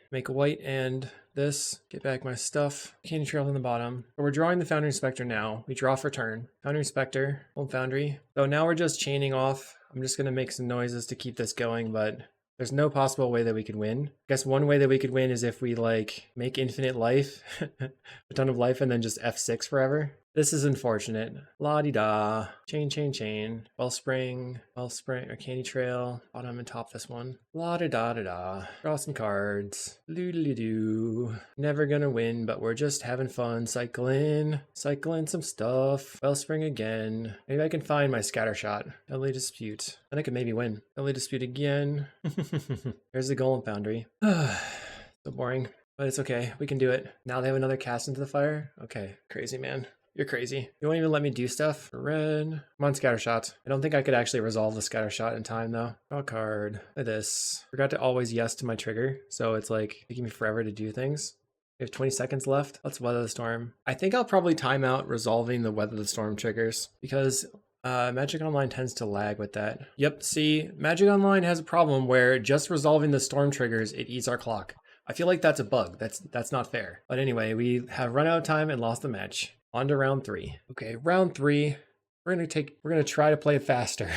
Make a white and this. Get back my stuff. Candy Trail in the bottom. So we're drawing the Foundry Inspector now. We draw for turn. Foundry Inspector. Golem Foundry. So now we're just chaining off. I'm just going to make some noises to keep this going, but there's no possible way that we could win. I guess one way that we could win is if we like make infinite life, a ton of life, and then just F6 forever. This is unfortunate. La-di-da. Chain, chain, chain. Wellspring, or Candy Trail. Bottom and top this one. La-di-da-da-da. Draw some cards. Loo-doo-doo. Never gonna win, but we're just having fun. Cycling some stuff. Wellspring again. Maybe I can find my Scattershot. Deadly Dispute. Then I could maybe win. Deadly Dispute again. There's the Golem Foundry. So boring. But it's okay. We can do it. Now they have another cast into the fire. Okay. Crazy, man. You're crazy. You won't even let me do stuff. Red. Come on, Scattershot. I don't think I could actually resolve the Scattershot in time, though. Draw a card. Like this. Forgot to always yes to my trigger, so it's like taking me forever to do things. We have 20 seconds left. Let's Weather the Storm. I think I'll probably time out resolving the Weather the Storm triggers, because Magic Online tends to lag with that. Yep, see, Magic Online has a problem where just resolving the storm triggers, it eats our clock. I feel like that's a bug. That's not fair. But anyway, we have run out of time and lost the match. On to round 3. Okay, round 3. We're gonna try to play faster.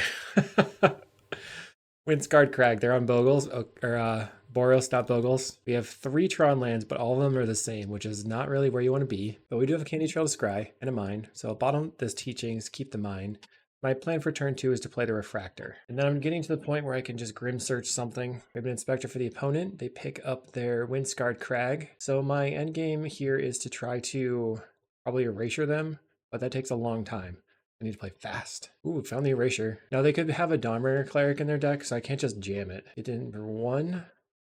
Windscarred Crag, they're on Bogles, or Boros, not Bogles. We have 3 Tron lands, but all of them are the same, which is not really where you want to be. But we do have a Candy Trail to scry and a mine. So bottom this teachings, keep the mine. My plan for turn 2 is to play the Refractor. And then I'm getting to the point where I can just Grim Search something. We have an Inspector for the opponent. They pick up their Windscarred Crag. So my endgame here is to try to probably erasure them, but that takes a long time. I need to play fast. Ooh, found the erasure. Now they could have a Dawnbringer Cleric in their deck, so I can't just jam it. It didn't. For 1,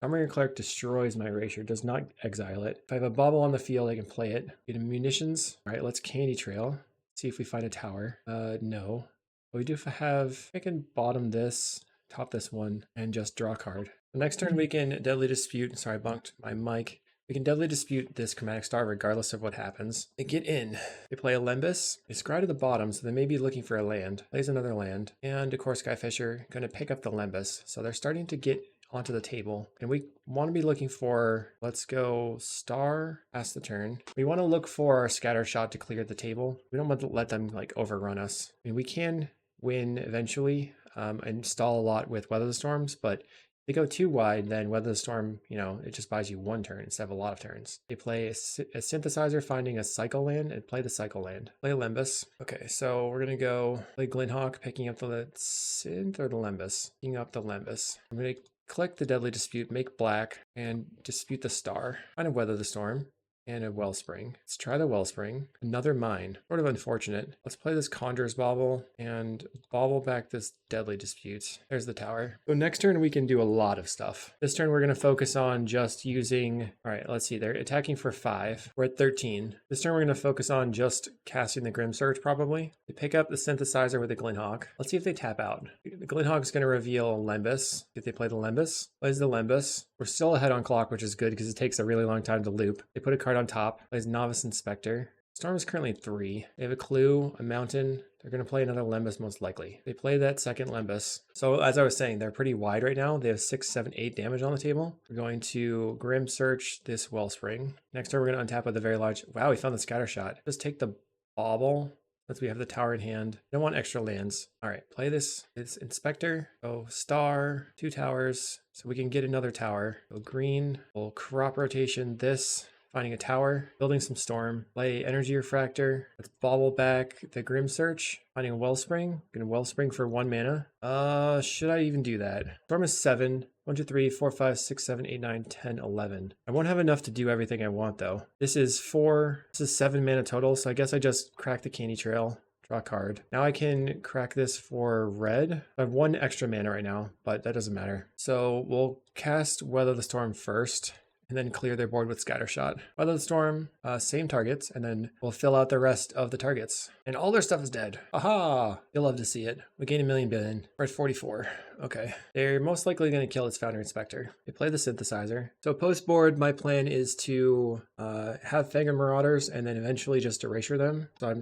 Dawnbringer Cleric destroys my erasure, does not exile it. If I have a Bauble on the field, I can play it. Get a munitions. All right, let's Candy Trail. See if we find a tower. No. But we do have, I can bottom this, top this one, and just draw a card. The next turn we can Deadly Dispute. Sorry, I bunked my mic. We can Deadly Dispute this Chromatic Star regardless of what happens. They get in. They play a Lembas. They scry to the bottom, so they may be looking for a land. Plays another land. And of course, Skyfisher going to pick up the Lembas. So they're starting to get onto the table. And we want to be looking for, let's go Star, pass the turn. We want to look for our Scattershot to clear the table. We don't want to let them like overrun us. I mean, we can win eventually and stall a lot with Weather the Storms, but they go too wide, then Weather the Storm, you know, it just buys you 1 turn instead of a lot of turns. They play a Synthesizer, finding a Cycle land, and play the Cycle land. Play Lembas. Okay, so we're going to go play Glinthawk, picking up the Synth or the Lembas? Picking up the Lembas. I'm going to click the Deadly Dispute, make black, and dispute the star. Kind of weather the storm. And a Wellspring. Let's try the Wellspring. Another mine. Sort of unfortunate. Let's play this Conjurer's Bauble and bauble back this Deadly Dispute. There's the tower. So next turn we can do a lot of stuff. This turn we're going to focus on just using... Alright, let's see. They're attacking for 5. We're at 13. This turn we're going to focus on just casting the Grim Surge probably. They pick up the Synthesizer with the Glinhawk. Let's see if they tap out. The Glinhawk's going to reveal Lembas. If they play the Lembas. Plays the Lembas. We're still ahead on clock, which is good because it takes a really long time to loop. They put a card on top. Plays Novice Inspector. Storm is currently 3. They have a Clue, a Mountain. They're going to play another Lembas most likely. They play that second Lembas. So as I was saying, they're pretty wide right now. They have 6, 7, 8 damage on the table. We're going to Grim Search this Wellspring. Next turn we're going to untap with a very large... Wow, we found the Scatter Shot. Just take the Bauble. Since we have the tower in hand. Don't want extra lands. All right, play this. It's Inspector. Go star, 2 towers. So we can get another tower. Go green. We'll crop rotation this. Finding a tower, building some storm, play Energy Refractor, let's bauble back the Grim Search, finding a Wellspring, gonna Wellspring for 1 mana. Should I even do that? Storm is 7, 1, 2, 3, 4, 5, 6, 7, 8, 9, 10, 11. I won't have enough to do everything I want though. This is 7 mana total, so I guess I just crack the Candy Trail. Draw a card. Now I can crack this for red. I have 1 extra mana right now, but that doesn't matter. So we'll cast Weather the Storm first. And then clear their board with Scattershot. Weather the Storm, same targets, and then we'll fill out the rest of the targets. And all their stuff is dead. Aha! You'll love to see it. We gain 1,000,000 billion. We're at 44. Okay. They're most likely going to kill its Foundry Inspector. They play the Synthesizer. So post board, my plan is to have Fang and Marauders and then eventually just erasure them. So I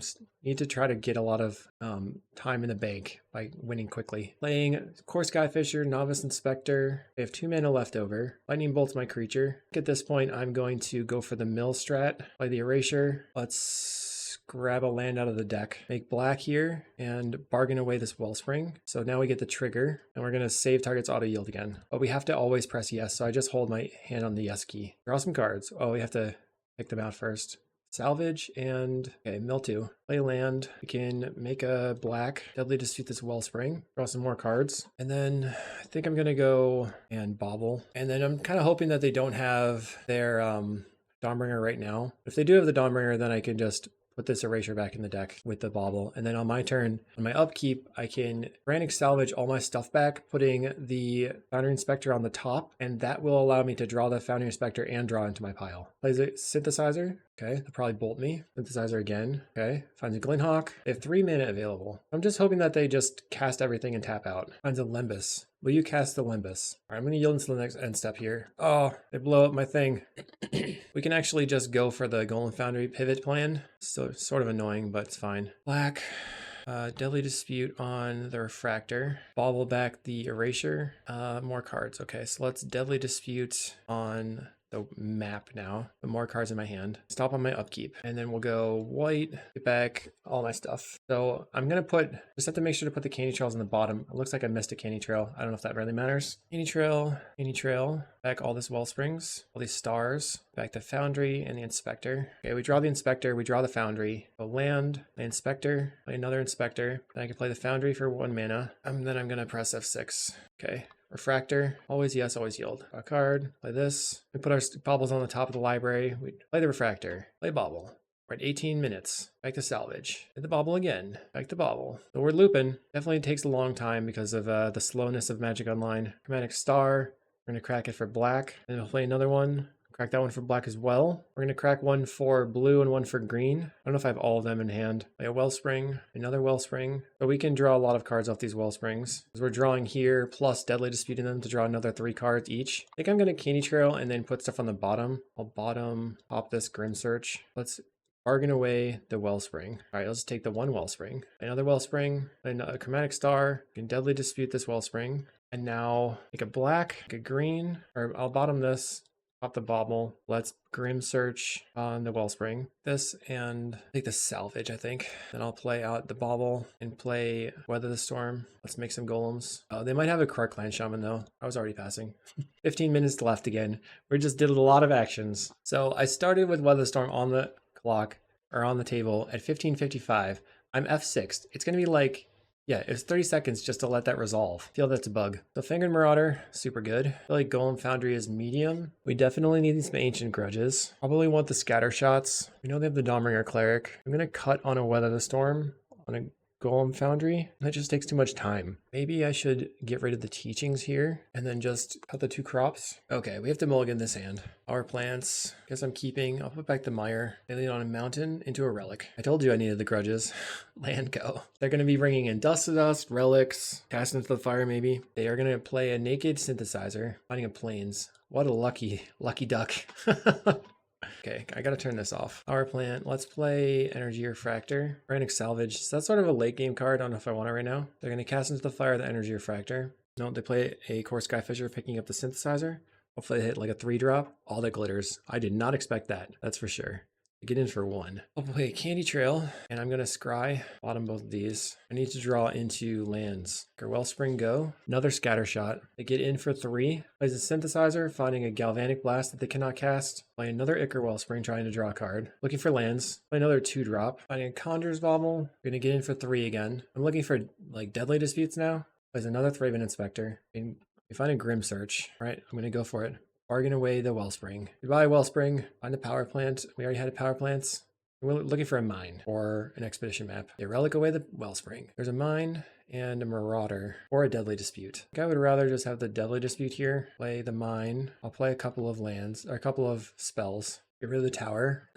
need to try to get a lot of time in the bank by winning quickly. Playing Core Skyfisher, Novice Inspector. They have 2 mana left over. Lightning Bolt's my creature. At this point, I'm going to go for the Mill Strat. Play the Erasure. Let's grab a land out of the deck. Make black here and bargain away this Wellspring. So now we get the trigger and we're going to save target's auto yield again. But we have to always press yes. So I just hold my hand on the yes key. Draw some cards. Oh, we have to pick them out first. Salvage and, okay, mill 2. Play land. We can make a black. Deadly Dispute this Wellspring. Draw some more cards. And then I think I'm going to go and bauble. And then I'm kind of hoping that they don't have their Dawnbringer right now. If they do have the Dawnbringer, then I can just put this Erasure back in the deck with the bauble. And then on my turn, on my upkeep, I can frantic salvage all my stuff back, putting the Foundry Inspector on the top, and that will allow me to draw the Foundry Inspector and draw into my pile. Plays a Synthesizer. Okay, they'll probably bolt me. Synthesizer again. Okay, finds a Glinhawk. They have 3 mana available. I'm just hoping that they just cast everything and tap out. Finds a Lembas. Will you cast the Lembas? All right, I'm going to yield into the next end step here. Oh, they blow up my thing. We can actually just go for the Golem Foundry pivot plan. So sort of annoying, but it's fine. Black. Deadly Dispute on the Refractor. Bauble back the Erasure. More cards. Okay, so let's Deadly Dispute on the map now. The more cards in my hand. Stop on my upkeep. And then we'll go white, get back all my stuff. So I'm going to just have to make sure to put the Candy Trails in the bottom. It looks like I missed a Candy Trail. I don't know if that really matters. Candy Trail, back all this Wellsprings, all these stars, back the Foundry and the Inspector. Okay, we draw the Inspector, we draw the Foundry. Go land, the Inspector, play another Inspector. Then I can play the Foundry for 1 mana. And then I'm going to press F6. Okay. Refractor, always yes, always yield. Draw a card, play this. We put our baubles on the top of the library. We play the Refractor, play bauble. We're at 18 minutes. Back to salvage. Hit the bauble again. Back to bauble. So we're looping. Definitely takes a long time because of the slowness of Magic Online. Chromatic Star. We're going to crack it for black. And we'll play another one. Crack that one for black as well. We're going to crack one for blue and one for green. I don't know if I have all of them in hand. Play a Wellspring, another Wellspring. But we can draw a lot of cards off these Wellsprings. Because we're drawing here, plus Deadly Disputing them to draw another 3 cards each. I think I'm going to Candy Trail and then put stuff on the bottom. I'll bottom pop this Grim Search. Let's bargain away the Wellspring. All right, let's take the 1 Wellspring. Another Wellspring, a Chromatic Star. We can Deadly Dispute this Wellspring. And now make a black, make a green, or I'll bottom this. Pop the bauble. Let's Grim Search on the Wellspring. This and take the Salvage, I think. Then I'll play out the bauble and play Weather the Storm. Let's make some golems. They might have a Krark Land Shaman though. I was already passing. 15 minutes left again. We just did a lot of actions. So I started with Weather the Storm on the clock or on the table at 15:55. I'm F6'd. It's going to be like Yeah, it was 30 seconds just to let that resolve. Feel that's a bug. The Fingered Marauder, super good. I feel like Golem Foundry is medium. We definitely need some Ancient Grudges. Probably want the Scatter Shots. We know they have the Dawnbringer Cleric. I'm gonna cut on a Weather the Storm on a Golem Foundry. That just takes too much time. Maybe I should get rid of the teachings here and then just cut the 2 crops. Okay, we have to mulligan this hand. Power plants, guess I'm keeping. I'll put back the mire. They lead on a mountain into a relic. I told you I needed the grudges. Land go. They're going to be bringing in Dust to Dust, relics, cast into the fire maybe. They are going to play a naked synthesizer, finding a plains. What a lucky duck. Okay, I gotta turn this off. Power plant, let's play Energy Refractor. Frantic Salvage, so that's sort of a late game card. I don't know if I want it right now. They're gonna cast into the fire the Energy Refractor. No, they play a Core Skyfisher picking up the synthesizer. Hopefully they hit like a 3-drop. All that glitters. I did not expect that, that's for sure. Get in for 1. I'll play Candy Trail, and I'm gonna scry bottom both of these. I need to draw into lands. Wellspring go. Another Scatter Shot. They get in for 3. Plays a Synthesizer, finding a Galvanic Blast that they cannot cast. Play another Ichor Wellspring, trying to draw a card. Looking for lands. Play another 2-drop. Finding a Conjurer's Bauble. Gonna get in for 3 again. I'm looking for like Deadly Disputes now. Plays another Thraben Inspector. And we find a Grim Search. All right, I'm gonna go for it. Bargain away the Wellspring. Goodbye, Wellspring. Find a power plant. We already had a power plant. We're looking for a mine or an expedition map. They relic away the Wellspring. There's a mine and a Marauder or a Deadly Dispute. I think I would rather just have the Deadly Dispute here. Play the mine. I'll play a couple of lands or a couple of spells. Get rid of the tower.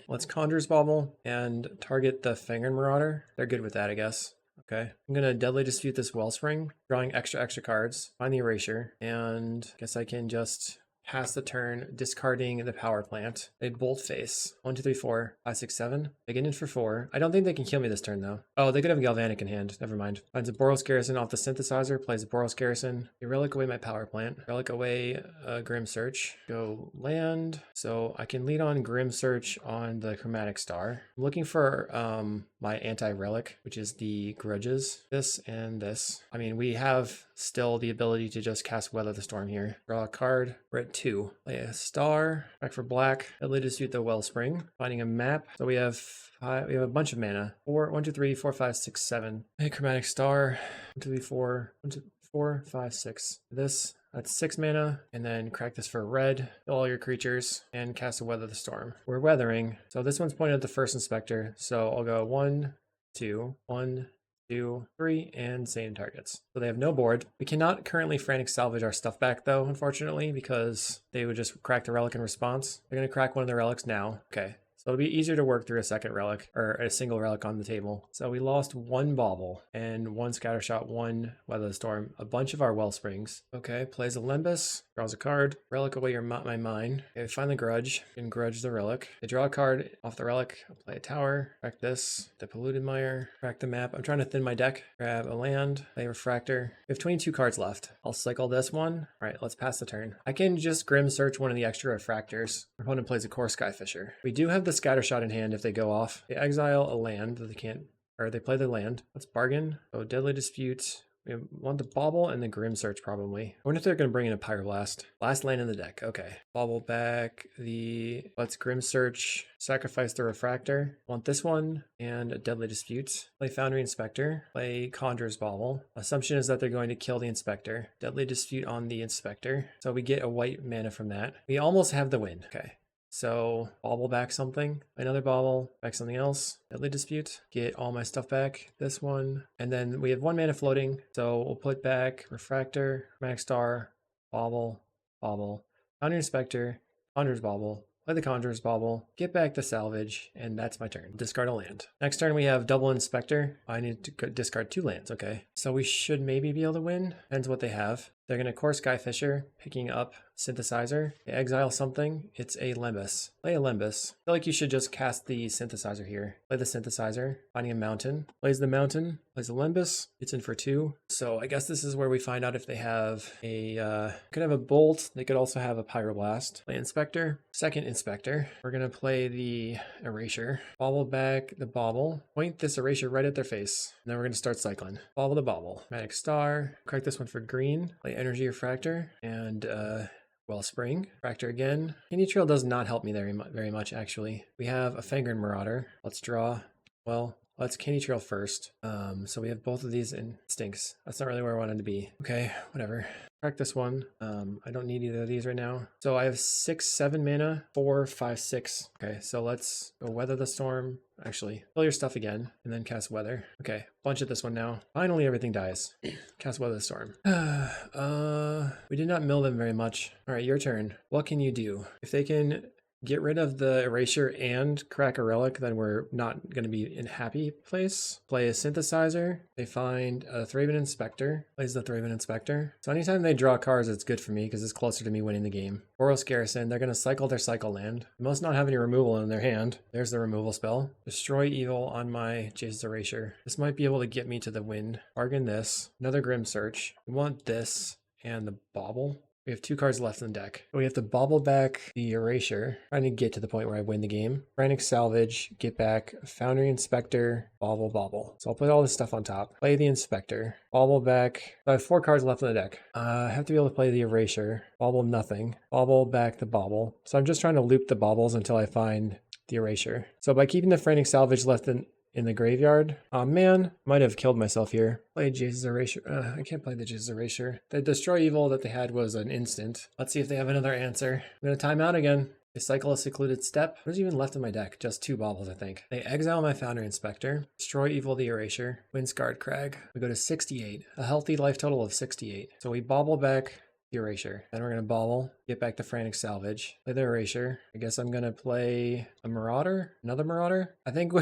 Let's Conjurer's Bauble and target the Fingered Marauder. They're good with that, I guess. Okay, I'm gonna Deadly Dispute this Wellspring, drawing extra cards, find the Erasure, and guess I can just pass the turn, discarding the power plant. They bolt face. 1, 2, 3, 4, 5, 6, 7. They get in for 4. I don't think they can kill me this turn though. Oh, they could have Galvanic in hand. Never mind. Finds a Boros Garrison off the synthesizer, plays a Boros Garrison. They relic away my power plant. Relic away a Grim Search. Go land. So I can lead on Grim Search on the Chromatic Star. I'm looking for my anti-relic, which is the Grudges. This and this. I mean, we have still the ability to just cast Weather the Storm here. Draw a card. We're at 2. Play a star. Back for black. Deadly Dispute the Wellspring. Finding a map. So we have a bunch of mana. 1, 2, 3, 4, 5, 6, 7. A Chromatic Star. 1, 2, 3, 4. 1, 2, 4, 5, 6. This. That's 6 mana, and then crack this for red, kill all your creatures, and cast a Weather the Storm. We're weathering, so this one's pointed at the first inspector, so I'll go 1, 2, 1, 2, 3, and same targets. So they have no board. We cannot currently Frantic Salvage our stuff back though, unfortunately, because they would just crack the relic in response. They're gonna crack one of the relics now. Okay. So it'll be easier to work through a second relic, or a single relic on the table. So we lost 1 Bauble, and 1 Scattershot, 1 Weather the Storm, a bunch of our Wellsprings. Okay, plays a Limbus, draws a card, relic away my mine. Okay, find the Grudge, and grudge the relic. They draw a card off the relic, I'll play a tower, crack this, the Polluted Mire, crack the map. I'm trying to thin my deck, grab a land, play Refractor. We have 22 cards left. I'll cycle this one. All right, let's pass the turn. I can just Grim Search one of the extra Refractors. Our opponent plays a Core Skyfisher. We do have the Scattershot in hand if they go off. They exile a land that they can't, or they play the land. Let's bargain. So Deadly Dispute. We want the Bauble and the Grim Search probably. I wonder if they're going to bring in a Pyroblast. Last land in the deck. Okay. Bauble back the... Let's Grim Search. Sacrifice the Refractor. Want this one and a Deadly Dispute. Play Foundry Inspector. Play Conjurer's Bauble. Assumption is that they're going to kill the Inspector. Deadly Dispute on the Inspector. So we get a white mana from that. We almost have the win. Okay. So Bauble back something, another Bauble, back something else, Deadly Dispute, get all my stuff back, this one, and then we have 1 mana floating, so we'll put back Refractor, Chromatic Star, Bauble, Bauble, Foundry Inspector, Conjurer's Bauble, play the Conjurer's Bauble, get back the Salvage, and that's my turn. Discard a land. Next turn we have double Inspector. I need to discard 2 lands, okay. So we should maybe be able to win, depends what they have. They're going to Core Skyfisher, picking up Synthesizer. They exile something. It's a Limbus. Play a Limbus. I feel like you should just cast the Synthesizer here. Play the Synthesizer, finding a mountain. Plays the mountain, plays a Limbus. It's in for 2. So I guess this is where we find out if they have a... could have a Bolt. They could also have a Pyroblast. Play Inspector. Second Inspector. We're going to play the Erasure. Bauble back the Bauble. Point this Erasure right at their face. And then we're going to start cycling. Bauble the Bauble. Chromatic Star. Crack this one for green. Play Energy Refractor and Wellspring. Refractor again. Candy Trail does not help me very much actually. We have a Fingered Marauder. Let's draw. Well, Let's Candy Trail first. So we have both of these instincts. That's not really where I wanted to be. Okay, whatever. Crack this one. I don't need either of these right now. So I have 6, 7 mana, 4, 5, 6. Okay, so let's go Weather the Storm. Actually, fill your stuff again, and then cast Weather. Okay, bunch of this one now. Finally, everything dies. Cast Weather the Storm. We did not mill them very much. All right, your turn. What can you do? If they can get rid of the Erasure and crack a relic, then we're not going to be in a happy place. Play a Synthesizer. They find a Thraben Inspector. Plays the Thraben Inspector. So anytime they draw cards, it's good for me because it's closer to me winning the game. Boros Garrison. They're going to cycle their cycle land. They must not have any removal in their hand. There's the removal spell. Destroy Evil on my Jace's Erasure. This might be able to get me to the win. Bargain this. Another Grim Search. We want this and the Bauble. We have 2 cards left in the deck. We have to bobble back the Erasure, trying to get to the point where I win the game. Frantic Salvage, get back, Foundry Inspector, bobble. So I'll put all this stuff on top. Play the Inspector, bobble back. I have 4 cards left in the deck. I have to be able to play the Erasure, bobble nothing, bobble back the bobble. So I'm just trying to loop the bobbles until I find the Erasure. So by keeping the Frantic Salvage left in the graveyard. Oh man, might have killed myself here. Play Jace's Erasure. I can't play the Jace's Erasure. The Destroy Evil that they had was an instant. Let's see if they have another answer. I'm gonna time out again. They cycle a Secluded Step. What's even left in my deck? Just 2 baubles, I think. They exile my Foundry Inspector. Destroy Evil the Erasure. Windscarred Crag. We go to 68. A healthy life total of 68. So we bobble back the Erasure. Then we're gonna bobble, get back to Frantic Salvage. Play the Erasure. I guess I'm gonna play a Marauder. Another Marauder. I think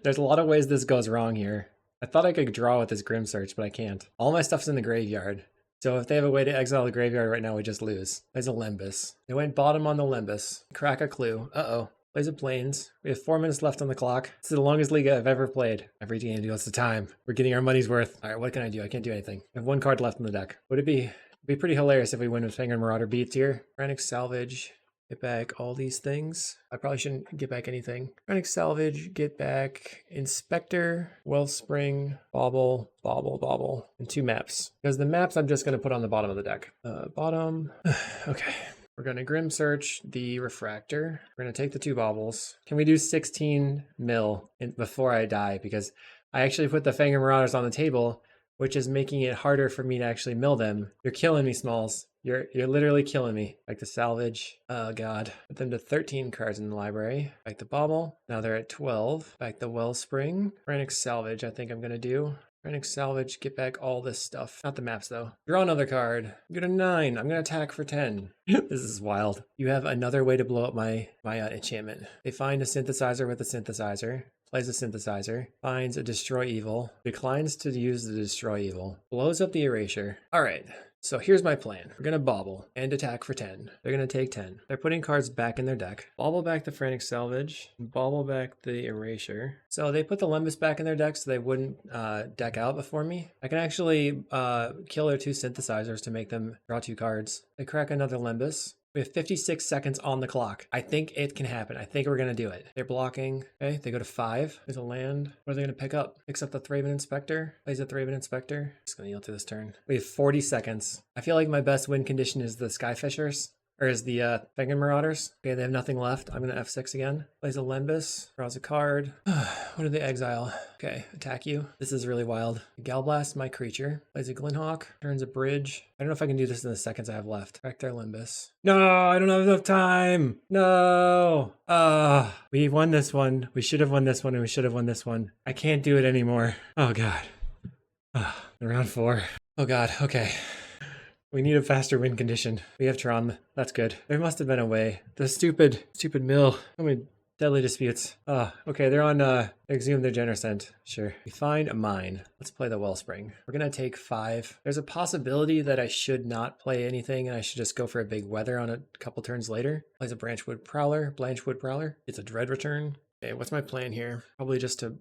there's a lot of ways this goes wrong here. I thought I could draw with this Grim Search, but I can't. All my stuff's in the graveyard. So if they have a way to exile the graveyard right now, we just lose. There's a Limbus. They went bottom on the Limbus. Crack a clue. Uh-oh. Plays a Plains. We have 4 minutes left on the clock. It's the longest league I've ever played. Every game deals the time. We're getting our money's worth. All right, what can I do? I can't do anything. I have 1 card left in the deck. Would it be pretty hilarious if we win with Finger Marauder beats here? Frantic Salvage. Get back all these things. I probably shouldn't get back anything. Frantic Salvage, get back Inspector, Wellspring, Bobble, and 2 maps. Because the maps I'm just going to put on the bottom of the deck. Bottom. Okay. We're going to Grim Search the Refractor. We're going to take the 2 baubles. Can we do 16 mil before I die? Because I actually put the Fangor Marauders on the table, which is making it harder for me to actually mill them. You're killing me, Smalls. You're literally killing me. Back to Salvage. Oh god. Put them to 13 cards in the library. Back to Bobble. Now they're at 12. Back to Wellspring. Frantic Salvage I think I'm gonna do. Frantic Salvage, get back all this stuff. Not the maps though. Draw another card. Go to 9. I'm gonna attack for 10. This is wild. You have another way to blow up my enchantment. They find a Synthesizer with a Synthesizer. Plays a Synthesizer, finds a Destroy Evil, declines to use the Destroy Evil, blows up the Erasure. All right, so here's my plan. We're gonna bobble and attack for 10. They're gonna take 10. They're putting cards back in their deck. Bobble back the Frantic Salvage, bobble back the Erasure. So they put the Limbus back in their deck so they wouldn't deck out before me. I can actually kill their 2 Synthesizers to make them draw 2 cards. They crack another Limbus. We have 56 seconds on the clock. I think it can happen. I think we're going to do it. They're blocking. Okay, they go to 5. There's a land. What are they going to pick up? Picks up the Thraben Inspector. Plays a Thraben Inspector. Just going to yield to this turn. We have 40 seconds. I feel like my best win condition is the Skyfishers. Or is the Fangor Marauders. Okay, they have nothing left. I'm going to F6 again. Plays a Limbus. Draws a card. What do they exile? Okay, attack you. This is really wild. Galblast my creature. Plays a Glinhawk. Turns a bridge. I don't know if I can do this in the seconds I have left. Crack their Limbus. No, I don't have enough time. No. We won this one. We should have won this one and we should have won this one. I can't do it anymore. Oh god. Round 4. Oh god, okay. We need a faster win condition. We have Tron. That's good. There must have been a way. The stupid mill. How many deadly disputes? Okay, they're on Exhume their Genercent. Sure. We find a mine. Let's play the Wellspring. We're gonna take 5. There's a possibility that I should not play anything and I should just go for a big weather on a couple turns later. Plays a Blanchwood Prowler. It's a Dread Return. Okay, what's my plan here? Probably just to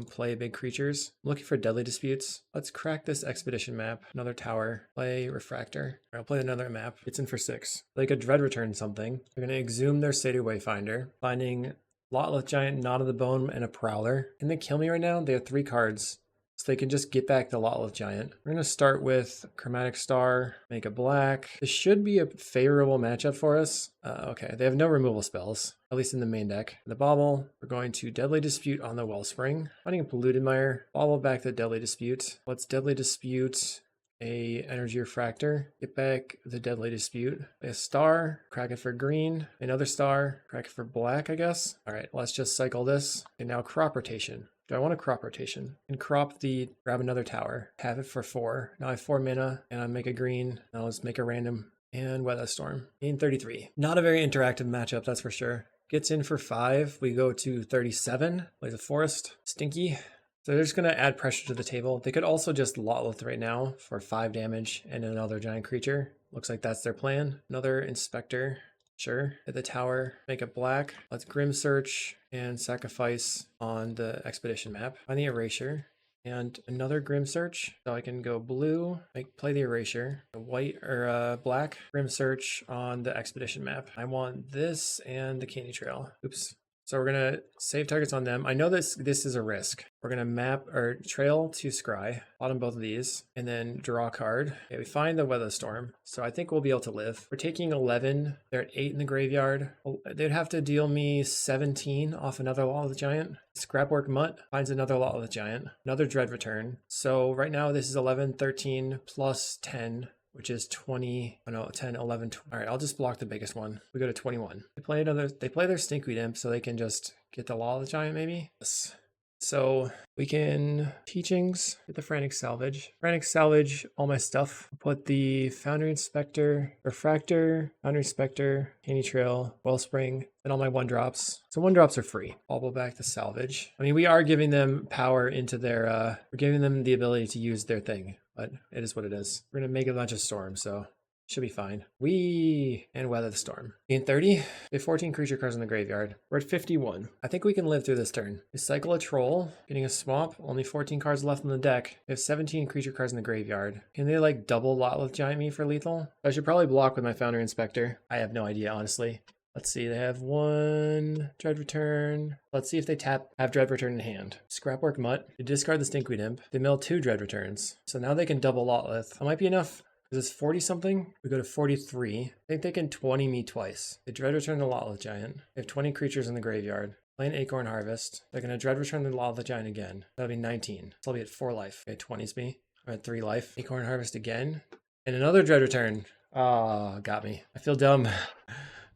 play big creatures. I'm looking for deadly disputes. Let's crack this expedition map. Another tower. Play Refractor. I'll play another map. It's in for 6. Like a Dread Return something. They're gonna exhume their Satyr Wayfinder. Finding Lotleth Giant, Knot of the Bone, and a Prowler. Can they kill me right now? They have 3 cards. so they can just get back the Lotleth Giant. We're going to start with Chromatic Star, make a black. This should be a favorable matchup for us. Okay, they have no removal spells, at least in the main deck. The bauble, we're going to Deadly Dispute on the Wellspring. Finding a Polluted Mire, bauble back the Deadly Dispute. Let's Deadly Dispute a Energy Refractor, get back the Deadly Dispute, a star, crack it for green, another star, crack it for black, I guess. All right, let's just cycle this. And now crop rotation. Do I want a crop rotation? And crop the, grab another tower, have it for 4. Now I have 4 mana, and I make a green. Now let's make a random, and Weather Storm. Gain 33. Not a very interactive matchup, that's for sure. Gets in for 5, we go to 37, plays a Forest, Stinky. So they're just going to add pressure to the table. They could also just Lotleth right now for 5 damage and another giant creature. Looks like that's their plan. Another Inspector. Sure. Hit the tower. Make it black. Let's Grim Search and sacrifice on the Expedition map. Find the Erasure. And another Grim Search. So I can go blue, play the Erasure. White or black. Grim Search on the Expedition map. I want this and the Candy Trail. Oops. So we're going to save targets on them. I know this is a risk. We're going to map our trail to scry, bottom both of these, and then draw a card. Okay, we find the Weather Storm. So I think we'll be able to live. We're taking 11. They're at 8 in the graveyard. They'd have to deal me 17 off another Lotleth Giant. Scrapwork Mutt finds another Lotleth Giant. Another Dread Return. So right now this is 11, 13 plus 10. Which is 20, oh no, 10, 11, 20. All right, I'll just block the biggest one. We go to 21. They play their Stinkweed Imp so they can just get the Lotleth Giant maybe. Yes. So we can Teachings, get the Frantic Salvage. Frantic Salvage all my stuff. Put the Foundry Inspector, Refractor, Foundry Inspector, Candy Trail, Wellspring, and all my 1-drops. So 1-drops are free. Bauble back the Salvage. I mean, we are giving them power into their, we're giving them the ability to use their thing, but it is what it is. We're gonna make a bunch of storms, so should be fine. And Weather the Storm. Gain 30. We have 14 creature cards in the graveyard. We're at 51. I think we can live through this turn. We cycle a Troll, getting a Swamp. Only 14 cards left in the deck. We have 17 creature cards in the graveyard. Can they like double Lotleth Giant me for lethal? I should probably block with my Foundry Inspector. I have no idea, honestly. Let's see, they have 1 Dread Return. Let's see if they have Dread Return in hand. Scrapwork Mutt. They discard the Stinkweed Imp. They mill 2 Dread Returns. So now they can double Lotleth. That might be enough. Is this 40 something? We go to 43. I think they can 20 me twice. They Dread Return the Lotleth Giant. They have 20 creatures in the graveyard. Play an Acorn Harvest. They're going to Dread Return the Lotleth Giant again. That'll be 19. So I'll be at 4 life. Okay, 20's me. I'm at 3 life. Acorn Harvest again. And another Dread Return. Oh, got me. I feel dumb.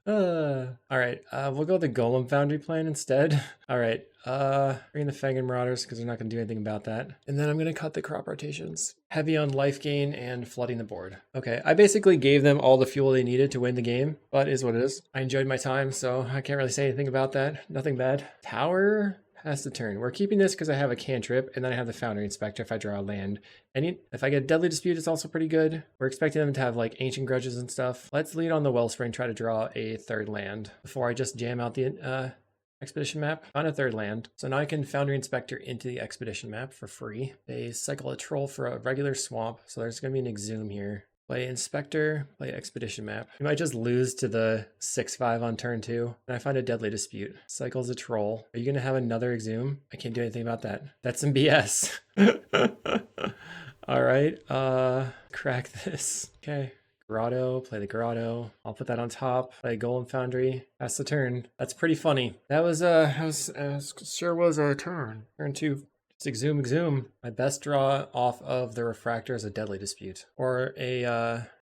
All right, we'll go with the Golem Foundry plan instead. All right, bring the Fangin Marauders because they're not going to do anything about that. And then I'm going to cut the crop rotations. Heavy on life gain and flooding the board. Okay, I basically gave them all the fuel they needed to win the game, but is what it is. I enjoyed my time, so I can't really say anything about that. Nothing bad. Tower has to turn. We're keeping this because I have a cantrip, and then I have the Foundry Inspector if I draw a land. And if I get Deadly Dispute, it's also pretty good. We're expecting them to have like Ancient Grudges and stuff. Let's lead on the Wellspring, try to draw a 3rd land before I just jam out the Expedition map. On a 3rd land. So now I can Foundry Inspector into the Expedition map for free. They cycle a Troll for a regular Swamp, so there's going to be an Exhume here. Play Inspector, play Expedition map. You might just lose to the 6/5 on turn 2. And I find a Deadly Dispute. Cycles a Troll. Are you going to have another Exhume? I can't do anything about that. That's some BS. All right, crack this. Okay. Grotto, play the Grotto. I'll put that on top. Play Golem Foundry. That's the turn. That's pretty funny. That was sure was a turn. Turn 2. It's Exhume. My best draw off of the Refractor is a Deadly Dispute. Or a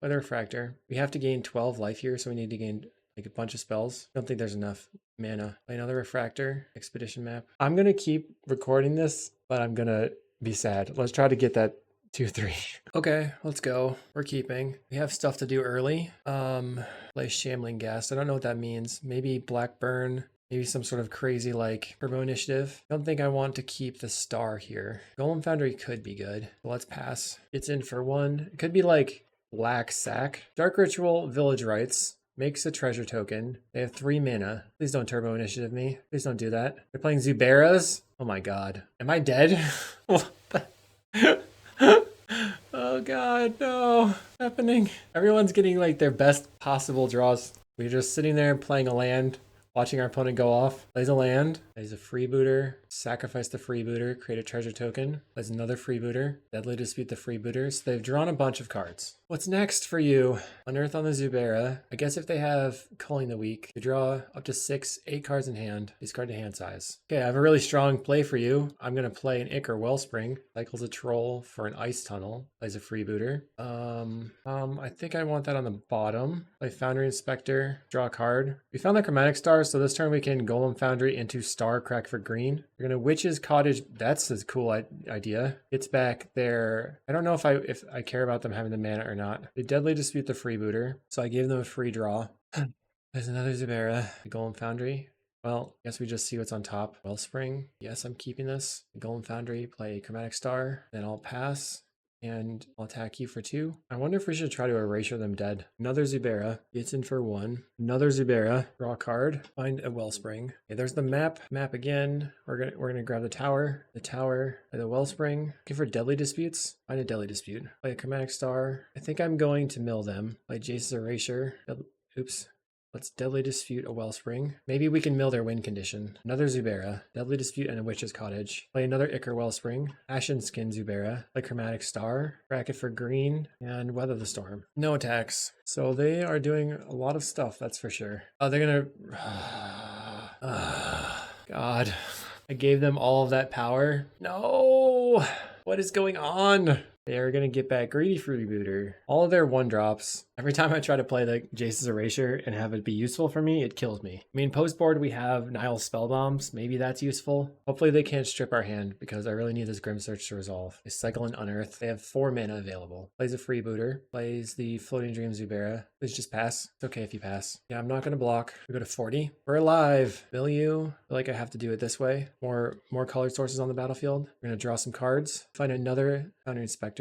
Weather Refractor. We have to gain 12 life here, so we need to gain like a bunch of spells. I don't think there's enough mana. Play another Refractor. Expedition map. I'm gonna keep recording this, but I'm gonna be sad. Let's try to get that 2-3. Okay, let's go. We're keeping. We have stuff to do early. Play Shambling Ghast. I don't know what that means. Maybe Blackburn. Maybe some sort of crazy like Turbo Initiative. I don't think I want to keep the star here. Golem Foundry could be good. But let's pass. It's in for 1. It could be like Black Sack. Dark Ritual, Village Rites. Makes a treasure token. They have 3 mana. Please don't Turbo Initiative me. Please don't do that. They're playing Zuberas. Oh my god. Am I dead? What the... Oh god, no. What's happening? Everyone's getting like their best possible draws. We're just sitting there playing a land, watching our opponent go off. Plays a land. Plays a freebooter. Sacrifice the freebooter. Create a treasure token. Plays another freebooter. Deadly Dispute the freebooter. So they've drawn a bunch of cards. What's next for you? Unearth on the Zubera. I guess if they have Culling the Weak, you draw up to 8 cards in hand. Discard to hand size. Okay, I have a really strong play for you. I'm going to play an Ichor Wellspring. Cycles a troll for an Ice Tunnel. Plays a freebooter. I think I want that on the bottom. Play Foundry Inspector. Draw a card. We found the Chromatic Star, so this turn we can Golem Foundry into Star Crack for green. We're going to Witch's Cottage. That's a cool idea. Gets back there. I don't know if I care about them having the mana or not. They Deadly Dispute the freebooter, so I gave them a free draw. There's another Zubera. The Golem Foundry. Well, I guess we just see what's on top. Wellspring. Yes, I'm keeping this. The Golem Foundry. Play Chromatic Star. Then I'll pass. And I'll attack you for 2. I wonder if we should try to erasure them dead. Another Zubera. Gets in for 1. Another Zubera. Draw a card. Find a Wellspring. Okay, there's the map. Map again. We're gonna grab the tower. The tower. The Wellspring. Looking for Deadly Disputes. Find a Deadly Dispute. Play a Chromatic Star. I think I'm going to mill them. Play Jace's Erasure. Oops. Let's Deadly Dispute a Wellspring. Maybe we can mill their win condition. Another Zubera. Deadly Dispute and a Witch's Cottage. Play another Ichor Wellspring. Ashen Skin Zubera. Play Chromatic Star. Bracket for green. And Weather the Storm. No attacks. So they are doing a lot of stuff, that's for sure. Oh, they're gonna... God. I gave them all of that power. No! What is going on? They are going to get back Greedy Freebooter. All of their 1-drops. Every time I try to play the Jace's Erasure and have it be useful for me, it kills me. I mean, post board we have Nile's Spellbombs. Maybe that's useful. Hopefully they can't strip our hand because I really need this Grim Search to resolve. They cycle and Unearth. They have 4 mana available. Plays a Freebooter. Plays the Floating Dream Zubera. Please just pass. It's okay if you pass. Yeah, I'm not going to block. We go to 40. We're alive. Milieu. I feel like I have to do it this way. More colored sources on the battlefield. We're going to draw some cards. Find another Foundry Inspector.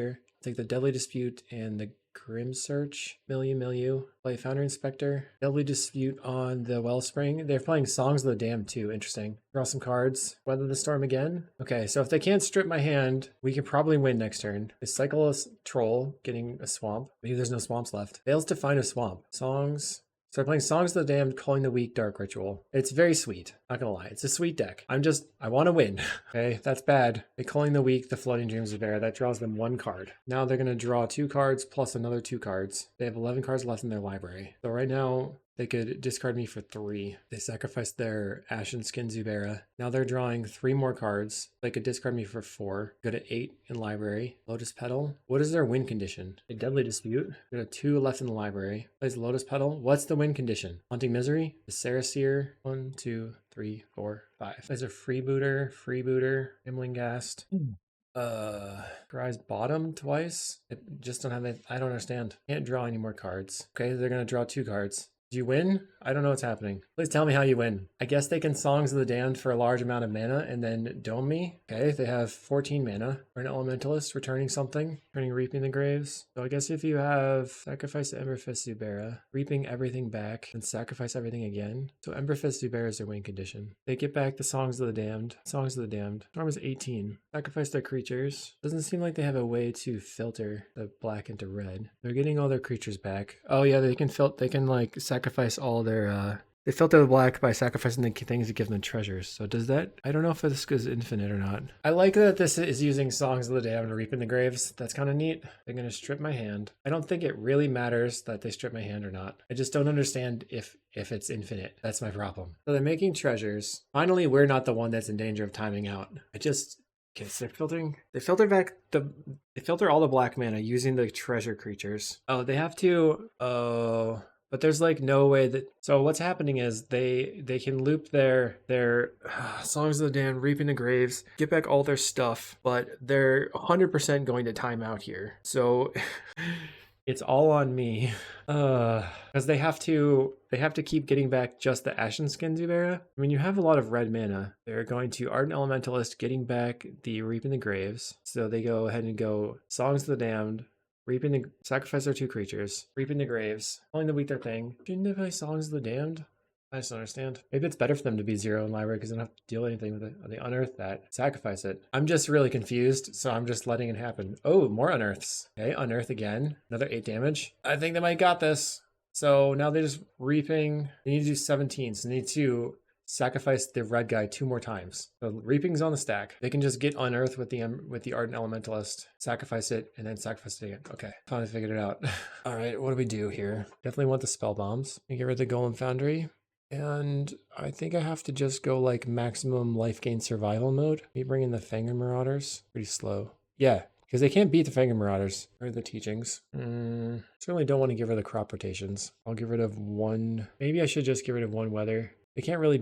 Take the Deadly Dispute and the Grim Search. Milieu. Play Foundry Inspector. Deadly Dispute on the Wellspring. They're playing Songs of the Damned too. Interesting. Draw some cards. Weather the Storm again. Okay, so if they can't strip my hand, we can probably win next turn. They cycle a troll, getting a swamp. Maybe there's no swamps left. Fails to find a swamp. Songs. Start playing Songs of the Damned, Calling the Weak, Dark Ritual. It's very sweet. Not gonna lie. It's a sweet deck. I want to win. Okay, that's bad. They Calling the Weak, the Floating Dreams of Bear. That draws them 1 card. Now they're gonna draw 2 cards plus another 2 cards. They have 11 cards left in their library. So right now, they could discard me for 3. They sacrificed their Ashen Skin Zubera. Now they're drawing 3 more cards. They could discard me for 4. Go to 8 in library. Lotus Petal. What is their win condition? A Deadly Dispute. Go to 2 left in the library. Plays Lotus Petal. What's the win condition? Haunting Misery. The Saraseer. 1, 2, 3, 4, 5. Plays a Freebooter. Imlingast. Rise bottom twice. I just don't have it. I don't understand. Can't draw any more cards. Okay, they're gonna draw 2 cards. Do you win? I don't know what's happening. Please tell me how you win. I guess they can Songs of the Damned for a large amount of mana and then dome me. Okay, they have 14 mana. Or an Elementalist returning something. Returning Reaping the Graves. So I guess if you have Sacrifice the Emberfist Zubera, Reaping everything back, and sacrifice everything again. So Emberfist Zubera is their win condition. They get back the Songs of the Damned. Songs of the Damned. Storm is 18. Sacrifice their creatures. Doesn't seem like they have a way to filter the black into red. They're getting all their creatures back. Oh yeah, they can like sacrifice all their they filter the black by sacrificing the things that give them treasures. So does that, I don't know if this is infinite or not. I like that this is using Songs of the Damned and Reaping the Graves. That's kind of neat. They're going to strip my hand. I don't think it really matters that they strip my hand or not. I just don't understand if it's infinite. That's my problem. So they're making treasures. Finally, we're not the one that's in danger of timing out. Okay, so they filter all the black mana using the treasure creatures. Oh, they have to, but there's like no way that, so what's happening is they can loop their Songs of the Damned, Reaping the Graves, get back all their stuff, but they're 100% going to time out here. So it's all on me. Because they have to keep getting back just the Ashen Skin Zubera. I mean, you have a lot of red mana. They're going to Ardent Elementalist, getting back the Reaping the Graves. So they go ahead and go Songs of the Damned, sacrifice their 2 creatures, Reaping the Graves, Calling the Weak their thing. Shouldn't they play Songs of the Damned? I just don't understand. Maybe it's better for them to be 0 in library because they don't have to deal anything with it. They unearth that, sacrifice it. I'm just really confused, so I'm just letting it happen. Oh, more unearths. Okay, unearth again. Another 8 damage. I think they might got this. So now they're just reaping. They need to do 17, so they need to sacrifice the red guy 2 more times. So Reaping's on the stack. They can just get unearthed with the Ardent Elementalist, sacrifice it, and then sacrifice it again. Okay, finally figured it out. All right, what do we do here? Definitely want the spell bombs. We get rid of the Golem Foundry. And I think I have to just go like maximum life gain survival mode. Me bring in the Fangren Marauders. Pretty slow. Yeah, because they can't beat the Fangren Marauders or the teachings. Certainly don't want to give her the crop rotations. I'll get rid of one. Maybe I should just get rid of one weather. They really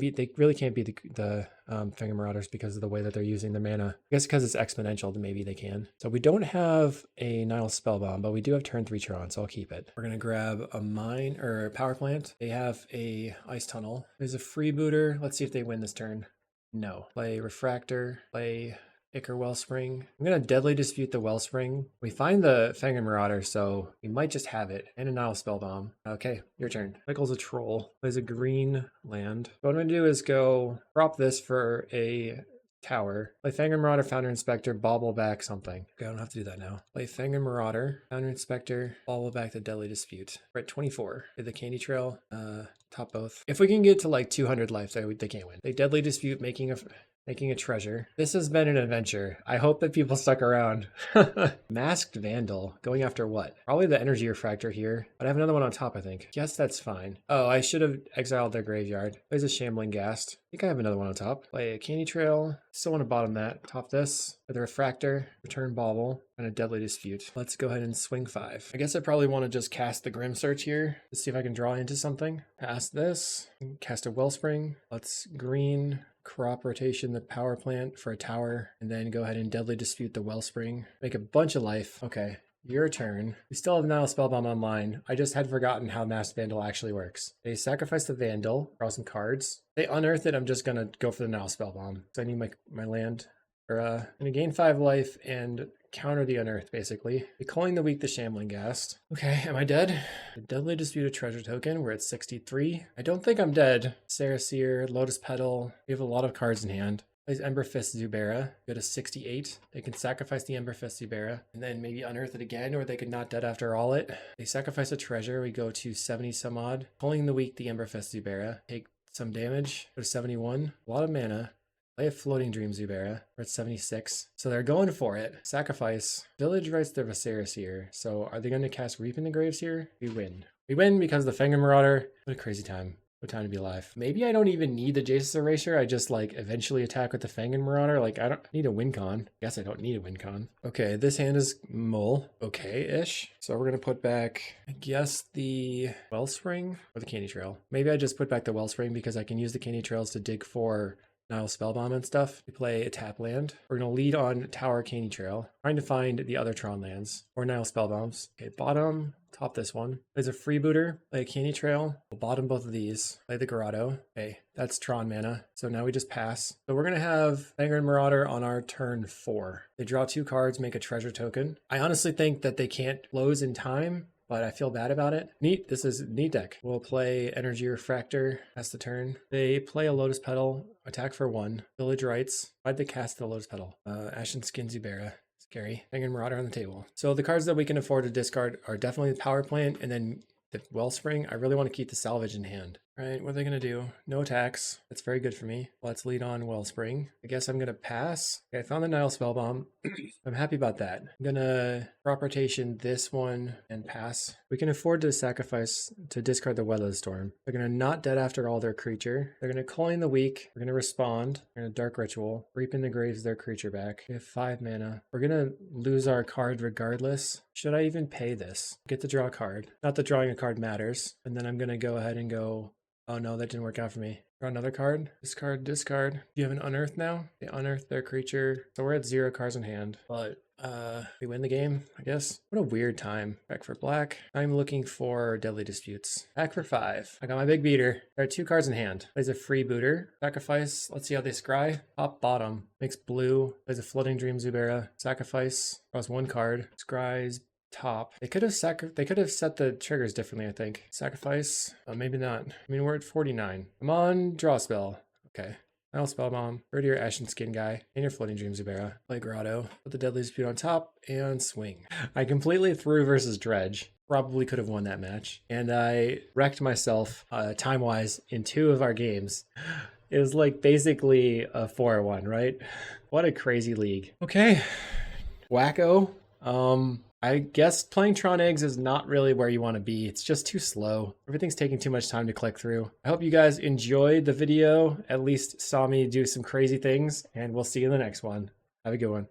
can't beat the Fangren Marauders because of the way that they're using the mana. I guess because it's exponential, maybe they can. So we don't have a Nile Spellbomb, but we do have turn 3 Tron, so I'll keep it. We're gonna grab a mine or a power plant. They have a ice tunnel. There's a freebooter. Let's see if they win this turn. No. Play Refractor, play Ichor Wellspring. I'm gonna Deadly Dispute the Wellspring. We find the Fangren Marauder, so we might just have it. And a Nile Spellbomb. Okay, your turn. Michael's a troll. Plays a green land. What I'm gonna do is go drop this for a tower. Play Fangren Marauder, Founder Inspector, bobble back something. Okay, I don't have to do that now. Play Fangren Marauder, Founder Inspector, bobble back the Deadly Dispute. We're at 24. Did the Candy Trail, top both. If we can get to like 200 life, they can't win. They Deadly Dispute, making a treasure. This has been an adventure. I hope that people stuck around. Masked Vandal. Going after what? Probably the Energy Refractor here. But I have another one on top, I think. Yes, that's fine. Oh, I should have exiled their graveyard. Plays a Shambling Ghast. I think I have another one on top. Play a Candy Trail. Still want to bottom that. Top this with a Refractor. Return Bauble. And a Deadly Dispute. Let's go ahead and swing 5. I guess I probably want to just cast the Grim Search here to see if I can draw into something. Pass this. Cast a Wellspring. Let's green crop rotation the power plant for a tower, and then go ahead and Deadly Dispute the Wellspring. Make a bunch of life. Okay, your turn. We still have Nile Spellbomb online. I just had forgotten how Masked Vandal actually works. They sacrifice the Vandal, draw some cards. They unearth it. I'm just gonna go for the Nile Spellbomb. So I need my land. I'm gonna gain 5 life and counter the unearth, basically. Calling the weak the Shambling Ghast. Okay, am I dead? Deadly Dispute a treasure token. We're at 63. I don't think I'm dead. Seer, Lotus Petal. We have a lot of cards in hand. Plays Ember Fist Zubera. Go to 68. They can sacrifice the Ember Fist Zubera and then maybe unearth it again, or they could not dead after all it. They sacrifice a treasure. We go to 70 some odd. Calling the weak the Ember Fist Zubera. Take some damage. Go to 71. A lot of mana. Play a Floating Dream Zubera. We're at 76. So they're going for it. Sacrifice. Village writes their Viserys here. So are they going to cast Reap in the Graves here? We win. We win because the Fangren Marauder. What a crazy time. What time to be alive. Maybe I don't even need the Jace's Erasure. I just like eventually attack with the Fangren Marauder. Like I don't need a win con. Guess I don't need a win con. Okay, this hand is Mole. Okay-ish. So we're going to put back, I guess, the Wellspring or the Candy Trail. Maybe I just put back the Wellspring because I can use the Candy Trails to dig for Nile Spellbomb and stuff. We play a tap land. We're going to lead on Tower Candy Trail, trying to find the other Tron lands or Nile Spellbombs. Okay, bottom, top this one. There's a freebooter, play a Candy Trail. We'll bottom both of these. Play the Grotto. Okay, that's Tron mana. So now we just pass. So we're going to have Fangren Marauder on our turn 4. They draw 2 cards, make a treasure token. I honestly think that they can't close in time, but I feel bad about it. Neat, this is neat deck. We'll play Energy Refractor, pass the turn. They play a Lotus Petal, attack for 1. Village Rights, why'd they cast the Lotus Petal? Ashen Skin Zubera, scary. Fangren Marauder on the table. So the cards that we can afford to discard are definitely the Power Plant and then the Wellspring. I really want to keep the Salvage in hand. All right, what are they going to do? No attacks. That's very good for me. Let's lead on Wellspring. I guess I'm going to pass. Okay, I found the Nile Spellbomb. I'm happy about that. I'm going to crop rotation this one and pass. We can afford to sacrifice to discard the Weather Storm. They're going to not dead after all their creature. They're going to Coin the Weak. We're going to respond. We're going to Dark Ritual. Reap in the Graves their creature back. We have 5 mana. We're going to lose our card regardless. Should I even pay this? Get to draw a card. Not that drawing a card matters. And then I'm going to go ahead and go, oh no, that didn't work out for me. Draw another card. Discard, discard. Do you have an unearth now? They unearth their creature. So we're at 0 cards in hand. But we win the game, I guess. What a weird time. Back for black. I'm looking for Deadly Disputes. Back for 5. I got my big beater. There are 2 cards in hand. Plays a freebooter. Sacrifice. Let's see how they scry. Top, bottom. Makes blue. Plays a Floating Dream Zubera. Sacrifice. Draws 1 card. Scries. Top. They could have set the triggers differently, I think. Sacrifice. Maybe not. I mean, we're at 49. Come on, draw a spell. Okay. Nile Spellbomb. Go to your Ashen Skin guy and your Floating Dream Zubera. Play Grotto. Put the Deadly Dispute on top and swing. I completely threw versus Dredge. Probably could have won that match. And I wrecked myself time-wise in 2 of our games. It was like basically a 4-1, right? What a crazy league. Okay, wacko. I guess playing Tron Eggs is not really where you want to be. It's just too slow. Everything's taking too much time to click through. I hope you guys enjoyed the video, at least saw me do some crazy things, and we'll see you in the next one. Have a good one.